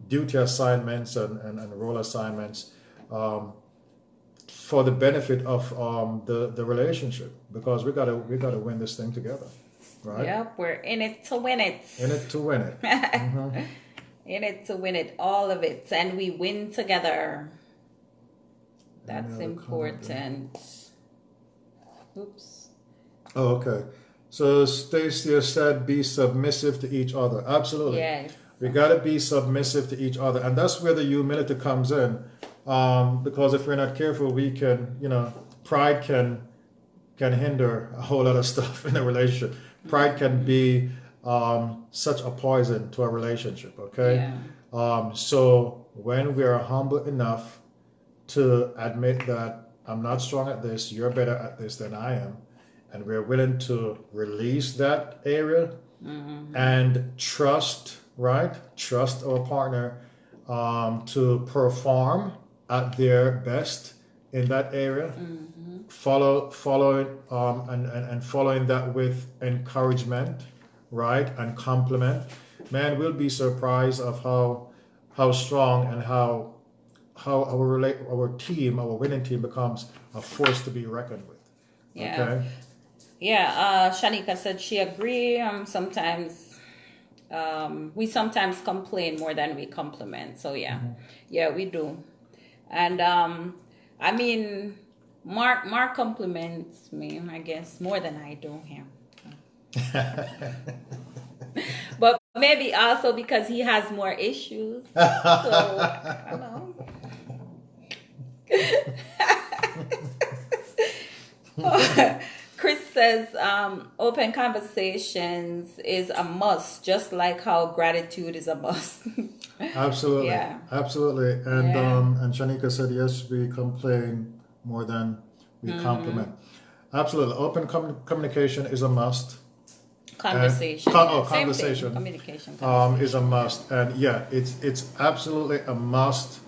duty assignments and role assignments for the benefit of the relationship, because we gotta win this thing together, right? Yep, we're in it to win it. In it to win it. In it to win it, all of it, and we win together. That's important. Oops. Oh, okay. So Stacia said, be submissive to each other. Absolutely. Yes. We got to be submissive to each other. And that's where the humility comes in. Because if we're not careful, we can, pride can hinder a whole lot of stuff in a relationship. Pride can be such a poison to a relationship, okay? Yeah. So when we are humble enough to admit that I'm not strong at this, you're better at this than I am, and we're willing to release that area and trust, right? Trust our partner to perform at their best in that area. Following and following that with encouragement, right? And compliment. Man, we'll be surprised of how strong and how our winning team becomes a force to be reckoned with. Yeah. Okay. Yeah. Shanika said she agree. Sometimes we sometimes complain more than we compliment. So yeah, yeah, we do. And I mean, Mark compliments me, I guess, more than I do him. But maybe also because he has more issues. So I don't know. Chris says open conversations is a must, just like how gratitude is a must. Absolutely. Yeah. Absolutely. And Shanika said, yes, we complain more than we compliment. Absolutely. Open communication is a must. Conversation. Conversation. Communication. Is a must. And yeah, it's absolutely a must.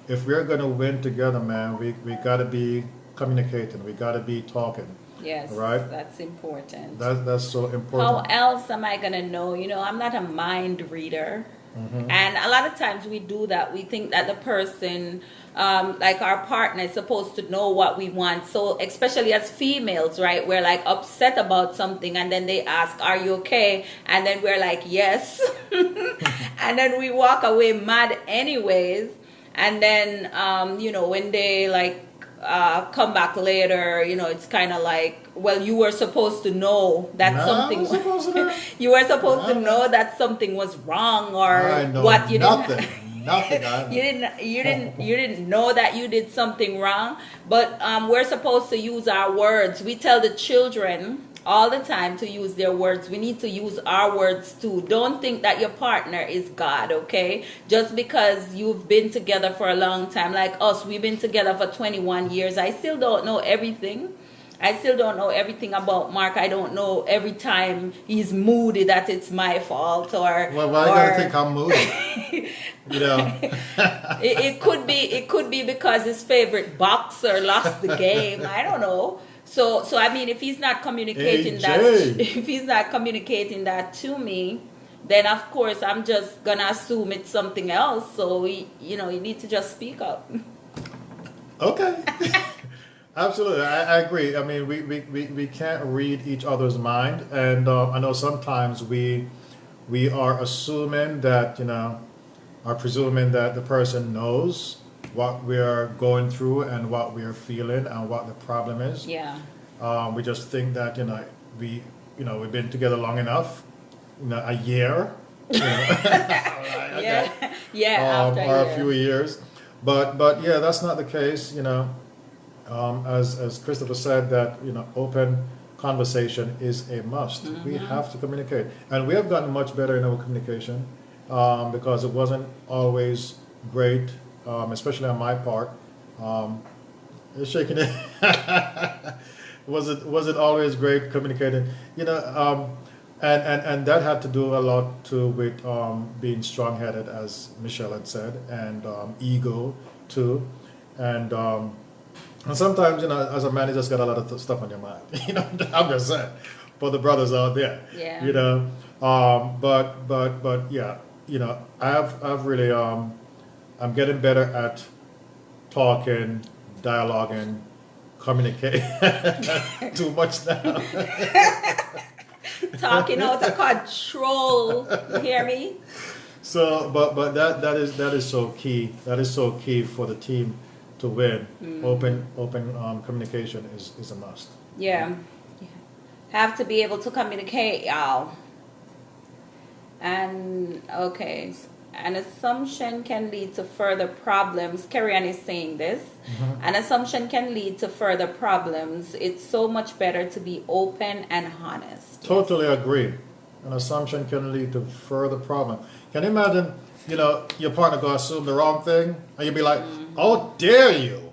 If we're going to win together, man, we got to be communicating. We got to be talking. Yes, right? That's important. That's so important. How else am I going to know? I'm not a mind reader. And a lot of times we do that. We think that the person, like our partner, is supposed to know what we want. So especially as females, right? We're like upset about something and then they ask, are you okay? And then we're like, yes. And then we walk away mad anyways. And then, when they like come back later, it's kind of like, well, you were supposed to know that No, something I'm supposed to. you were supposed to No. know that something was wrong, or I know what you nothing. didn't Nothing. I know. you didn't know that you did something wrong. But we're supposed to use our words. We tell the children all the time to use their words. We need to use our words too. Don't think that your partner is God, okay? Just because you've been together for a long time, like us, we've been together for 21 years. I still don't know everything. I still don't know everything about Mark. I don't know every time he's moody that it's my fault, or Well, why you gotta think I'm moody? You know. it could be because his favorite boxer lost the game. I don't know. So I mean, if he's not communicating AJ. if he's not communicating that to me, then of course I'm just gonna assume it's something else. So you need to just speak up. Okay. Absolutely, I agree. I mean, we can't read each other's mind, and I know sometimes we are assuming that are presuming that the person knows what we are going through and what we are feeling and what the problem is. Yeah. We just think that we've been together long enough, a year, Yeah. Yeah. After or a a year. few years, but yeah, that's not the case. As Christopher said, that open conversation is a must. We have to communicate, and we have gotten much better in our communication because it wasn't always great, especially on my part. It's shaking it. Was it always great communicating? And that had to do a lot too with being strong-headed, as Michelle had said, and ego too, and sometimes as a man, you just got a lot of stuff on your mind. I'm just saying for the brothers out there. Yeah. But yeah, I've really I'm getting better at talking, dialoguing, communicating. Too much now. Talking out of control. You hear me? So, but that is so key. That is so key for the team to win. Open communication is a must. Yeah. Have to be able to communicate, y'all. And okay, an assumption can lead to further problems. Carrie-Ann is saying this. An assumption can lead to further problems. It's so much better to be open and honest. Totally agree. An assumption can lead to further problem. Can you imagine, your partner go assume the wrong thing, and you'd be like, "Oh, dare you?"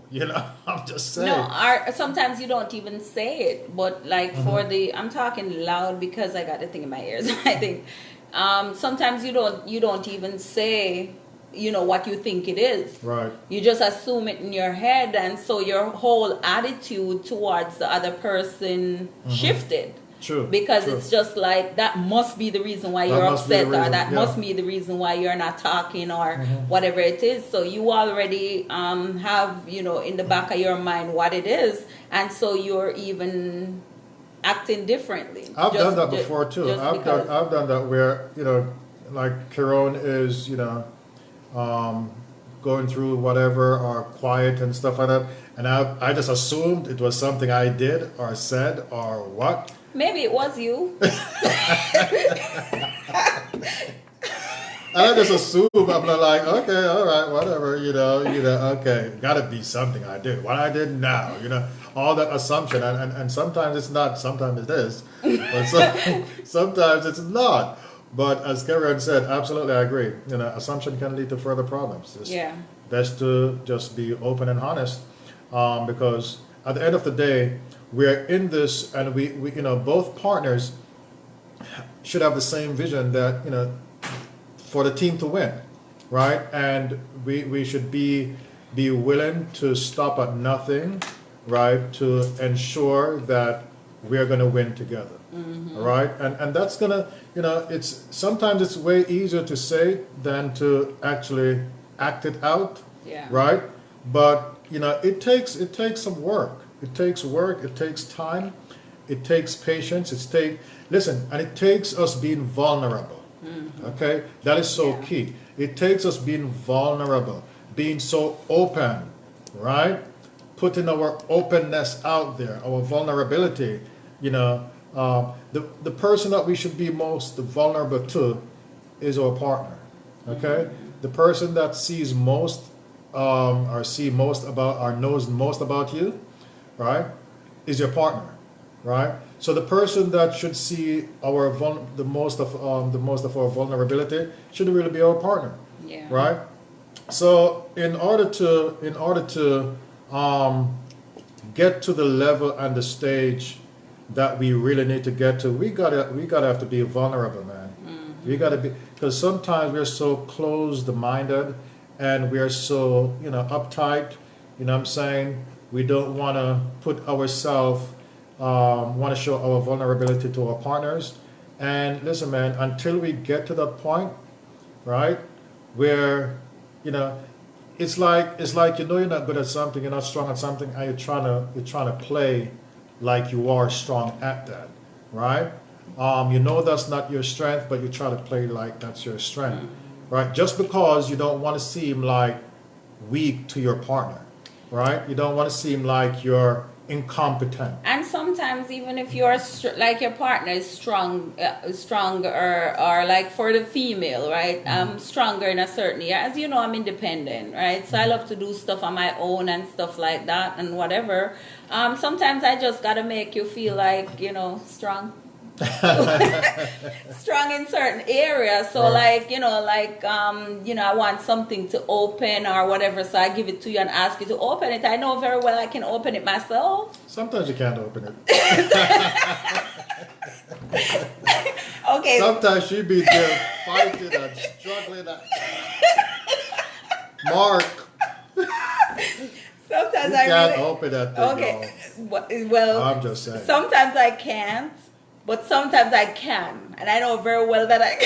I'm just saying. No, sometimes you don't even say it, but like I'm talking loud because I got the thing in my ears. I think sometimes you don't even say what you think it is. Right. You just assume it in your head, and so your whole attitude towards the other person shifted. True. Because True. it's just like, that must be the reason why That you're must be the upset, or reason, that yeah. must be the reason why you're not talking, or whatever it is. So you already have in the back of your mind what it is, and so you're even acting differently. I've done that before too. I've done that where like Kiron is going through whatever, or quiet and stuff like that, and I just assumed it was something I did or said or what. Maybe it was you. And I just assume, I'm not like, okay, all right, whatever, okay, gotta be something I did. What I did now, all that assumption, and sometimes it's not, sometimes it is, but sometimes it's not. But as Karen said, absolutely, I agree. Assumption can lead to further problems. It's best to just be open and honest, because at the end of the day, we're in this, and we both partners should have the same vision, that for the team to win, right? And we should be willing to stop at nothing, right, to ensure that we're going to win together, all right? And that's gonna, it's sometimes it's way easier to say than to actually act it out, right? But it takes some work. It takes work. It takes time. It takes patience. And it takes us being vulnerable. Okay, that is so key. It takes us being vulnerable, being so open, right? putting our openness out there, our vulnerability. You know, the person that we should be most vulnerable to is our partner. Okay, the person that sees most or see most about or knows most about you, right, is your partner, right? So the person that should see the most of our vulnerability should really be our partner, Yeah. right? So in order to get to the level and the stage that we really need to get to, we gotta have to be vulnerable, man. We gotta be, because sometimes we're so closed-minded and we're so uptight. You know what I'm saying? We don't want to put ourselves, want to show our vulnerability to our partners. And listen, man, until we get to that point, right, where it's like you're not good at something, you're not strong at something, and you're trying to play like you are strong at that, right? That's not your strength, but you try to play like that's your strength, right? Just because you don't want to seem like weak to your partner, right? You don't want to seem like you're incompetent. And sometimes even if you're like your partner is stronger, or like for the female, right? I'm stronger in a certain area. As you know, I'm independent, right? So I love to do stuff on my own and stuff like that and whatever. Sometimes I just gotta make you feel like, strong. Strong in certain areas. So Right. I want something to open or whatever, so I give it to you and ask you to open it. I know very well I can open it myself. Sometimes you can't open it. Okay. Sometimes she be there fighting and struggling. Mark, Sometimes you I can't really open that thing. okay. Y'all. Well, I'm just saying. sometimes I can't, but sometimes I can, and I know very well that I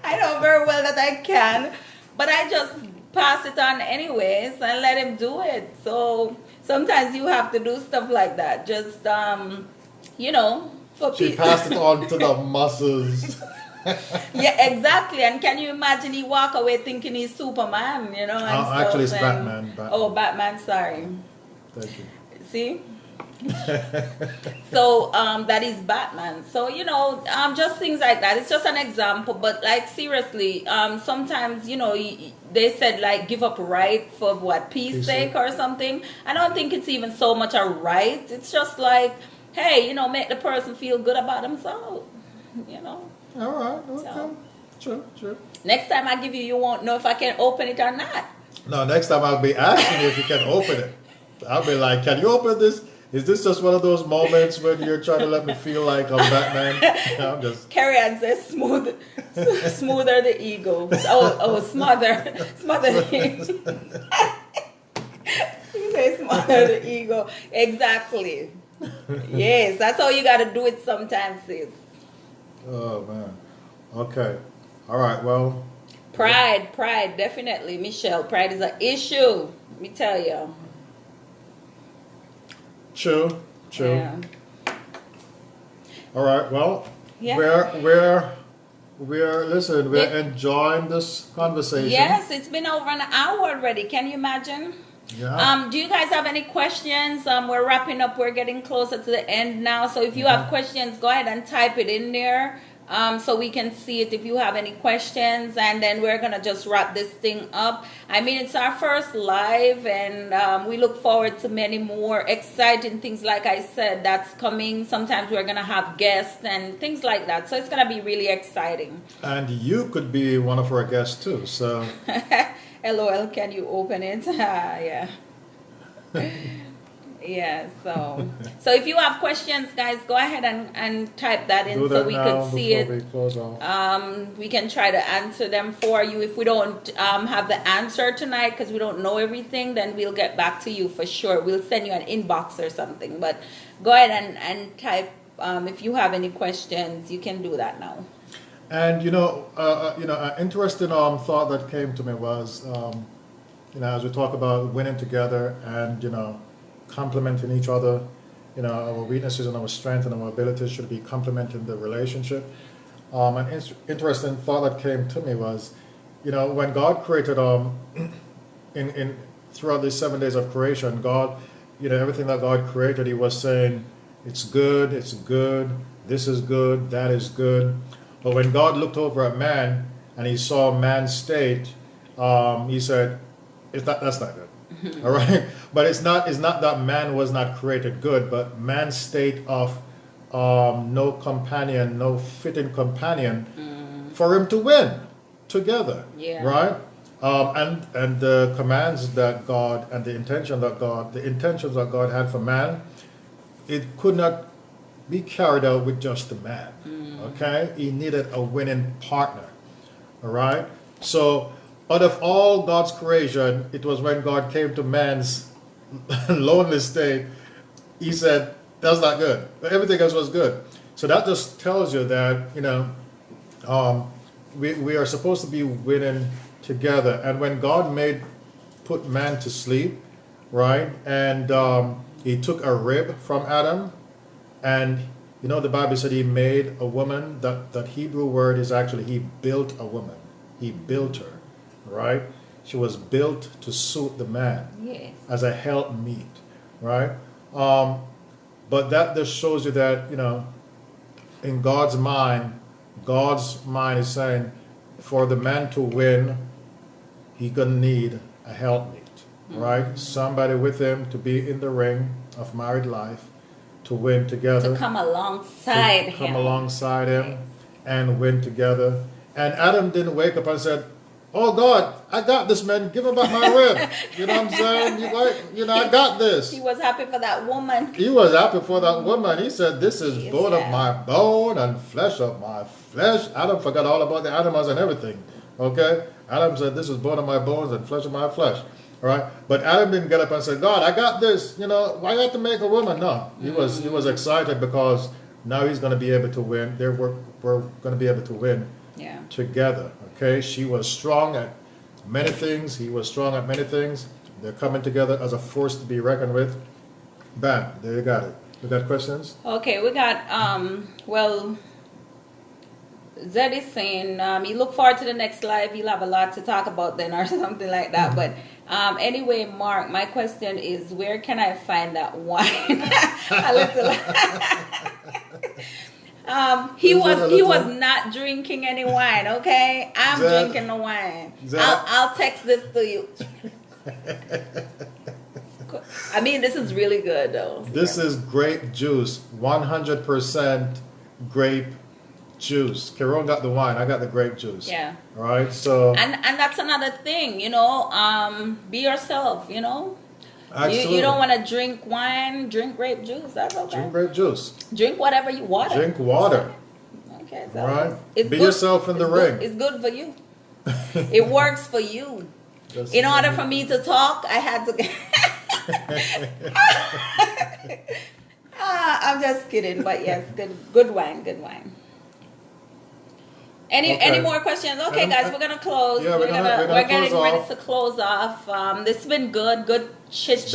I know very well that I can, but I just pass it on anyways and let him do it. So sometimes you have to do stuff like that. Just for She people. passed it on to the muscles. Yeah, exactly. And can you imagine he walk away thinking he's Superman, and Actually, it's stuff, and- Batman. Oh, Batman. Sorry. Thank you. See. So that is Batman. So just things like that. It's just an example, but like seriously, sometimes they said like give up right for what peace sake or something. I don't think it's even so much a right. It's just like, hey, make the person feel good about themselves. All right. Okay. So. Sure. Next time I give you won't know if I can open it or not. No, next time I'll be asking you if you can open it. I'll be like, can you open this? Is this just one of those moments when you're trying to let me feel like I'm Batman? I'm just... Carrie Ann says smoother the ego. Smother the ego. You say smother the ego. Exactly. Yes, that's how you got to do it sometimes, sis. Oh, man. Okay. All right. Well. Pride, definitely, Michelle. Pride is an issue. Let me tell you. True. Yeah. All right. Well, Yeah. we're enjoying this conversation. Yes, it's been over an hour already. Can you imagine? Yeah. Do you guys have any questions? We're wrapping up. We're getting closer to the end now. So if you have questions, go ahead and type it in there. So we can see it if you have any questions, and then we're gonna just wrap this thing up. I mean, it's our first live, and we look forward to many more exciting things, like I said, that's coming. Sometimes we're gonna have guests and things like that, so it's gonna be really exciting. And you could be one of our guests too, so. LOL, can you open it? Yeah. Yeah, so if you have questions, guys, go ahead and type that in so we can see it. We can try to answer them for you. If we don't have the answer tonight because we don't know everything, then we'll get back to you for sure. We'll send you an inbox or something. But go ahead and type if you have any questions. You can do that now. And an interesting thought that came to me was, as we talk about winning together and complementing each other, our weaknesses and our strengths and our abilities should be complementing the relationship. An interesting thought that came to me was, when God created throughout the 7 days of creation, God, everything that God created, he was saying, it's good, this is good, that is good. But when God looked over at man and he saw man's state, he said, that's not good. All right. But it's not that man was not created good, but man's state of no companion, no fitting companion for him to win together. Yeah. Right? And the commands that God and the intentions that God had for man, it could not be carried out with just the man. Okay? He needed a winning partner. All right? So out of all God's creation, it was when God came to man's lonely state, he said, that's not good. But everything else was good. So that just tells you that, we are supposed to be winning together. And when God put man to sleep, right, and he took a rib from Adam, and the Bible said he made a woman. That Hebrew word is actually he built a woman. He built her, right? She was built to suit the man. Yes. As a helpmeet, right? But that just shows you that, in God's mind is saying for the man to win, he gonna need a helpmeet, right? Somebody with him to be in the ring of married life, to win together. To come alongside him. Come alongside him and win together. And Adam didn't wake up and said, oh God, I got this, man. Give him back my rib. You know what I'm saying? I got this. He was happy for that woman. He was happy for that woman. He said, this is bone of my bone and flesh of my flesh. Adam forgot all about the animals and everything. Okay? Adam said, this is bone of my bones and flesh of my flesh. All right? But Adam didn't get up and say, God, I got this. Why you have to make a woman? No. He was excited because now he's going to be able to win. We're going to be able to win together. Okay? She was strong at many things. He was strong at many things. They're coming together as a force to be reckoned with. Bam. There you got it. We got questions? Okay, we got, Zed is saying, you look forward to the next live. You'll have a lot to talk about then or something like that. But anyway, Mark, my question is, where can I find that wine? He was not drinking any wine, okay? I'm drinking the wine. I'll text this to you. I mean, this is really good, though. This is grape juice, 100% grape juice. Caron got the wine. I got the grape juice. Yeah. All right. So. And that's another thing, be yourself. Absolutely. You don't want to drink wine. Drink grape juice. That's okay. Drink grape juice. Drink whatever you want. Drink water. Okay. So all right. It's Be good. yourself in the ring. It's good for you. It works for you. In order for me to talk, I had to. I'm just kidding, but yes, good wine. Any more questions? Okay, guys, we're gonna close. Yeah, we're getting ready to close off. This has been good chit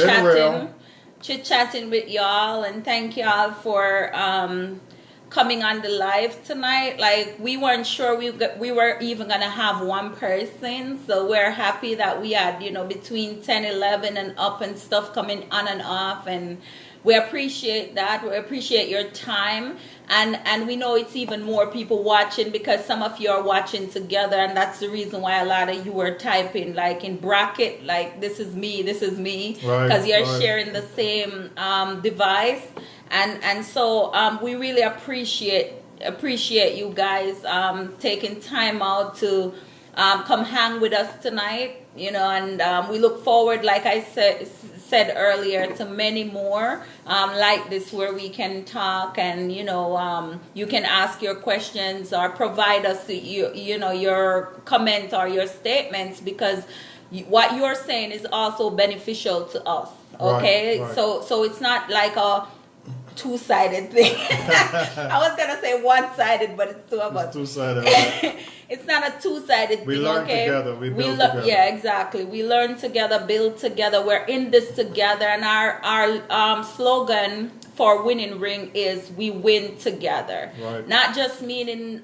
chatting with y'all, and thank y'all for coming on the live tonight. Like, we weren't sure we were even gonna have one person, so we're happy that we had between 10, 11 and up and stuff coming on and off, and we appreciate that. We appreciate your time. And we know it's even more people watching because some of you are watching together, and that's the reason why a lot of you were typing like in bracket, like this is me, because you're sharing the same device. And so we really appreciate you guys taking time out to come hang with us tonight, and we look forward, like I said earlier, to many more like this where we can talk and you can ask your questions or provide us your comment or your statements, because what you're saying is also beneficial to us. Okay, right. So it's not like a two-sided thing. I was gonna say one-sided, but it's two of us. Two-sided. Right. it's not a two-sided We thing, learn okay? together, we build together. Yeah, exactly. We learn together, build together. We're in this together, and our slogan for Winning Ring is we win together. Right. Not just meaning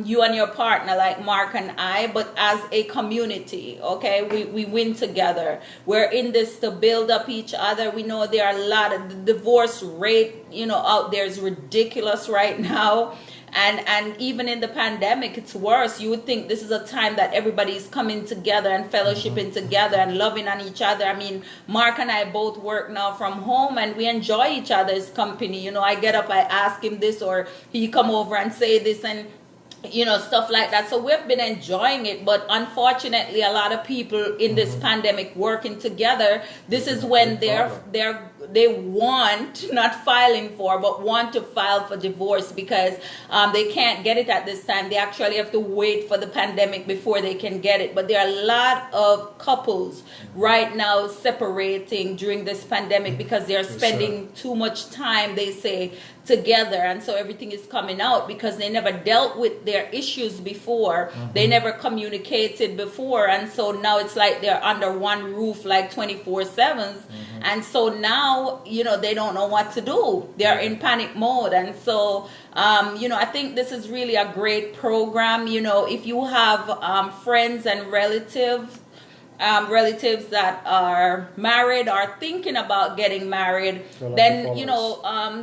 you and your partner like Mark and I, but as a community, okay? We win together. We're in this to build up each other. We know there are a lot of the divorce rate, out there is ridiculous right now. And even in the pandemic, it's worse. You would think this is a time that everybody's coming together and fellowshipping together and loving on each other. I mean, Mark and I both work now from home, and we enjoy each other's company. I get up, I ask him this, or he come over and say this, and stuff like that. So we've been enjoying it, but unfortunately, a lot of people in this pandemic working together, this is when they want, not filing for, but want to file for divorce because they can't get it at this time. They actually have to wait for the pandemic before they can get it. But there are a lot of couples right now separating during this pandemic because they're spending too much time, they say, together, and so everything is coming out because they never dealt with their issues before. They never communicated before, and so now it's like they're under one roof like 24/7, and so now they don't know what to do. They're in panic mode, and so I think this is really a great program. If you have friends and relatives that are married or thinking about getting married, then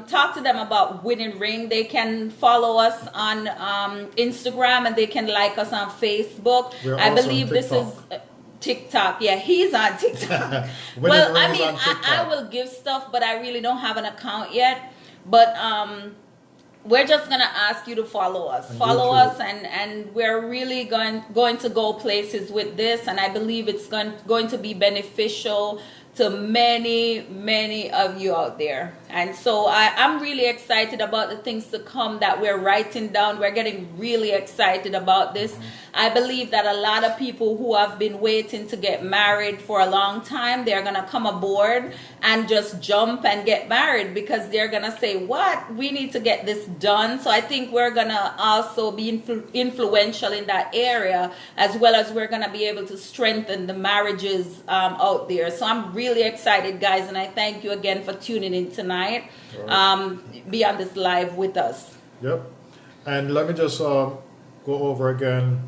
talk to them about Winning Ring. They can follow us on Instagram, and they can like us on Facebook. I believe this is TikTok. Yeah, he's on TikTok. Well, I mean, I will give stuff, but I really don't have an account yet. But we're just going to ask you to follow us. Follow us, and we're really going to go places with this, and I believe it's going to be beneficial to many, many of you out there. And so I'm really excited about the things to come that we're writing down. We're getting really excited about this. I believe that a lot of people who have been waiting to get married for a long time, they're going to come aboard and just jump and get married because they're going to say, what? We need to get this done. So I think we're going to also be influential in that area, as well as we're going to be able to strengthen the marriages out there. So I'm really excited, guys, and I thank you again for tuning in tonight. Be on this live with us. Yep. And let me just go over again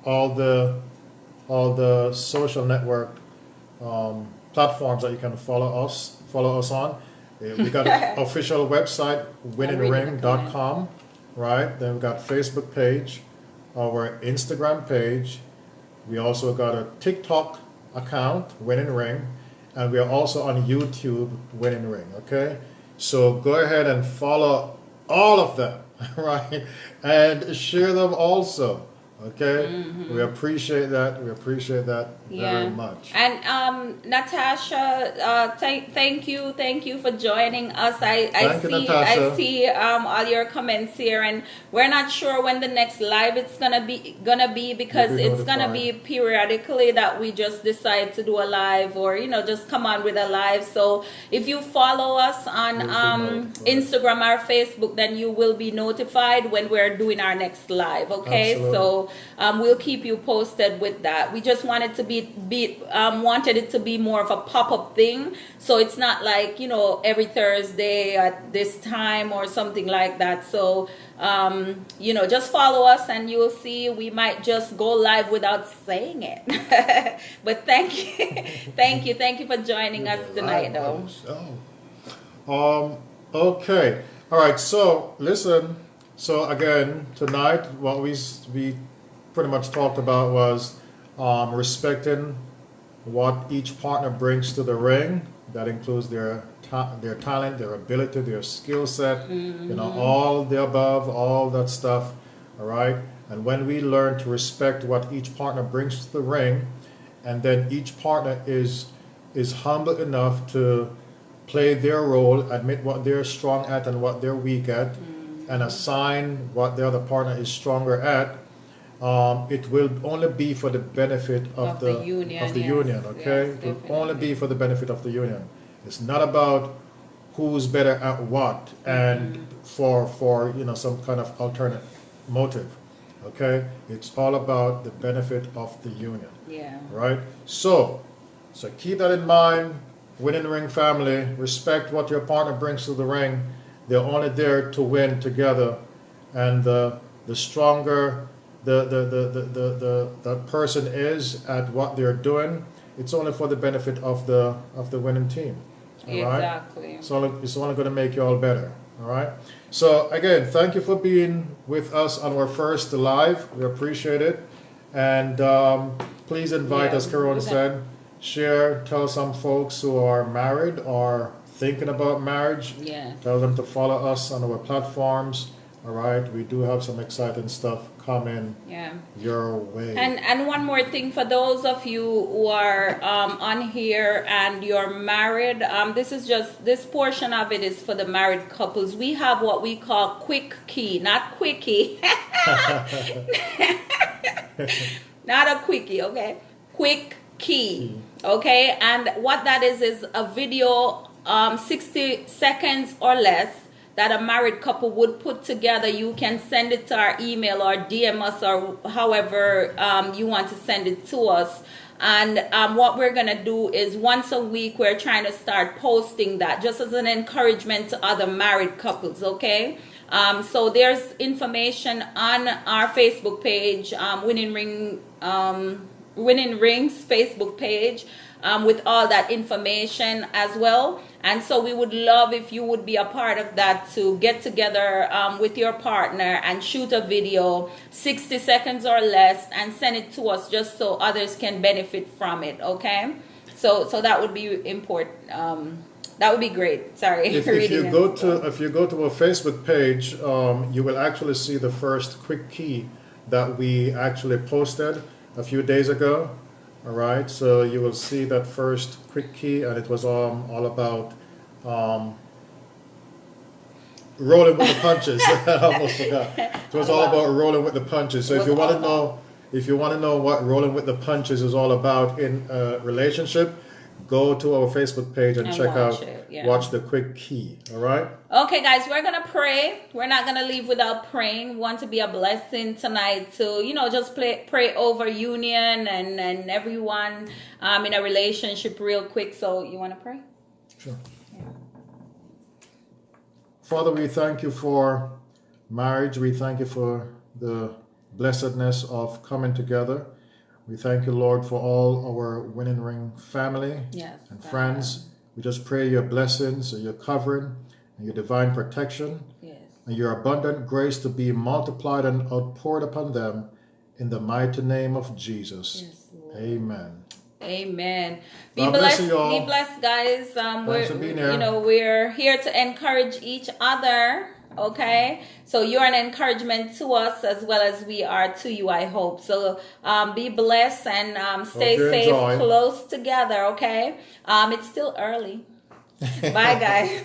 all the social network platforms that you can follow us on. We got an official website, winningring.com, right? Then we got Facebook page, our Instagram page. We also got a TikTok account, Winning Ring, and we are also on YouTube, Winning Ring, okay? So go ahead and follow all of them, right? And share them also, okay? We appreciate that. We appreciate that very much. And Natasha, thank you for joining us. I see all your comments here, and we're not sure when the next live it's gonna be because it's gonna be periodically that we just decide to do a live, or just come on with a live. So if you follow us on Instagram or Facebook, then you will be notified when we're doing our next live. Okay, absolutely. So we'll keep you posted with that. We just wanted it to be more of a pop-up thing, so it's not like every Thursday at this time or something like that. So just follow us and you'll see we might just go live without saying it. But thank you for joining us tonight, though. Okay, all right, so listen, so again tonight what we pretty much talked about was respecting what each partner brings to the ring. That includes their talent, their ability, their skill set, all the above, all that stuff, all right? And when we learn to respect what each partner brings to the ring, and then each partner is humble enough to play their role, admit what they're strong at and what they're weak at, and assign what the other partner is stronger at, it will only be for the benefit of the union, okay? Yes, it will only be for the benefit of the union. It's not about who's better at what and for some kind of alternate motive, Okay? It's all about the benefit of the union. Yeah. Right? So keep that in mind. Winning ring family, respect what your partner brings to the ring. They're only there to win together. And the stronger the person is at what they're doing, it's only for the benefit of the winning team. All right? Exactly. It's only going to make you all better. All right. So again, thank you for being with us on our first live. We appreciate it. And please invite, as Karon said, share, tell some folks who are married or thinking about marriage. Yes. Tell them to follow us on our platforms. All right. We do have some exciting stuff coming your way. And one more thing for those of you who are on here and you're married, this portion of it is for the married couples. We have what we call quick key, not quickie. Not a quickie, okay? Quick key, okay? And what that is a video 60 seconds or less that a married couple would put together. You can send it to our email or DM us or however you want to send it to us. And what we're going to do is once a week, we're trying to start posting that just as an encouragement to other married couples, okay? So there's information on our Facebook page, Winning Rings Facebook page, with all that information as well. And so we would love if you would be a part of that, to get together with your partner and shoot a video 60 seconds or less and send it to us just so others can benefit from it, okay? So that would be important. That would be great. Sorry. If you go to our Facebook page, you will actually see the first quick key that we actually posted a few days ago. All right, so you will see that first quick key, and it was all about rolling with the punches. I almost forgot. It was all about rolling with the punches. So if you want to know what rolling with the punches is all about in a relationship, go to our Facebook page and check out, watch the quick key. All right. Okay, guys, we're going to pray. We're not going to leave without praying. We want to be a blessing tonight to, just pray over union and everyone in a relationship real quick. So you want to pray? Sure. Yeah. Father, we thank you for marriage. We thank you for the blessedness of coming together. We thank you, Lord, for all our Winning Ring family and friends. We just pray your blessings, your covering, and your divine protection, and your abundant grace to be multiplied and outpoured upon them in the mighty name of Jesus. Yes, amen. Amen. Be God blessed, bless you all. be blessed, guys. Thanks for being here. We're here to encourage each other. Okay, so you're an encouragement to us as well as we are to you, I hope. So be blessed and stay safe, close together. Okay, it's still early. Bye, guys.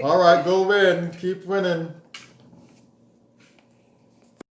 All right, go win. Keep winning.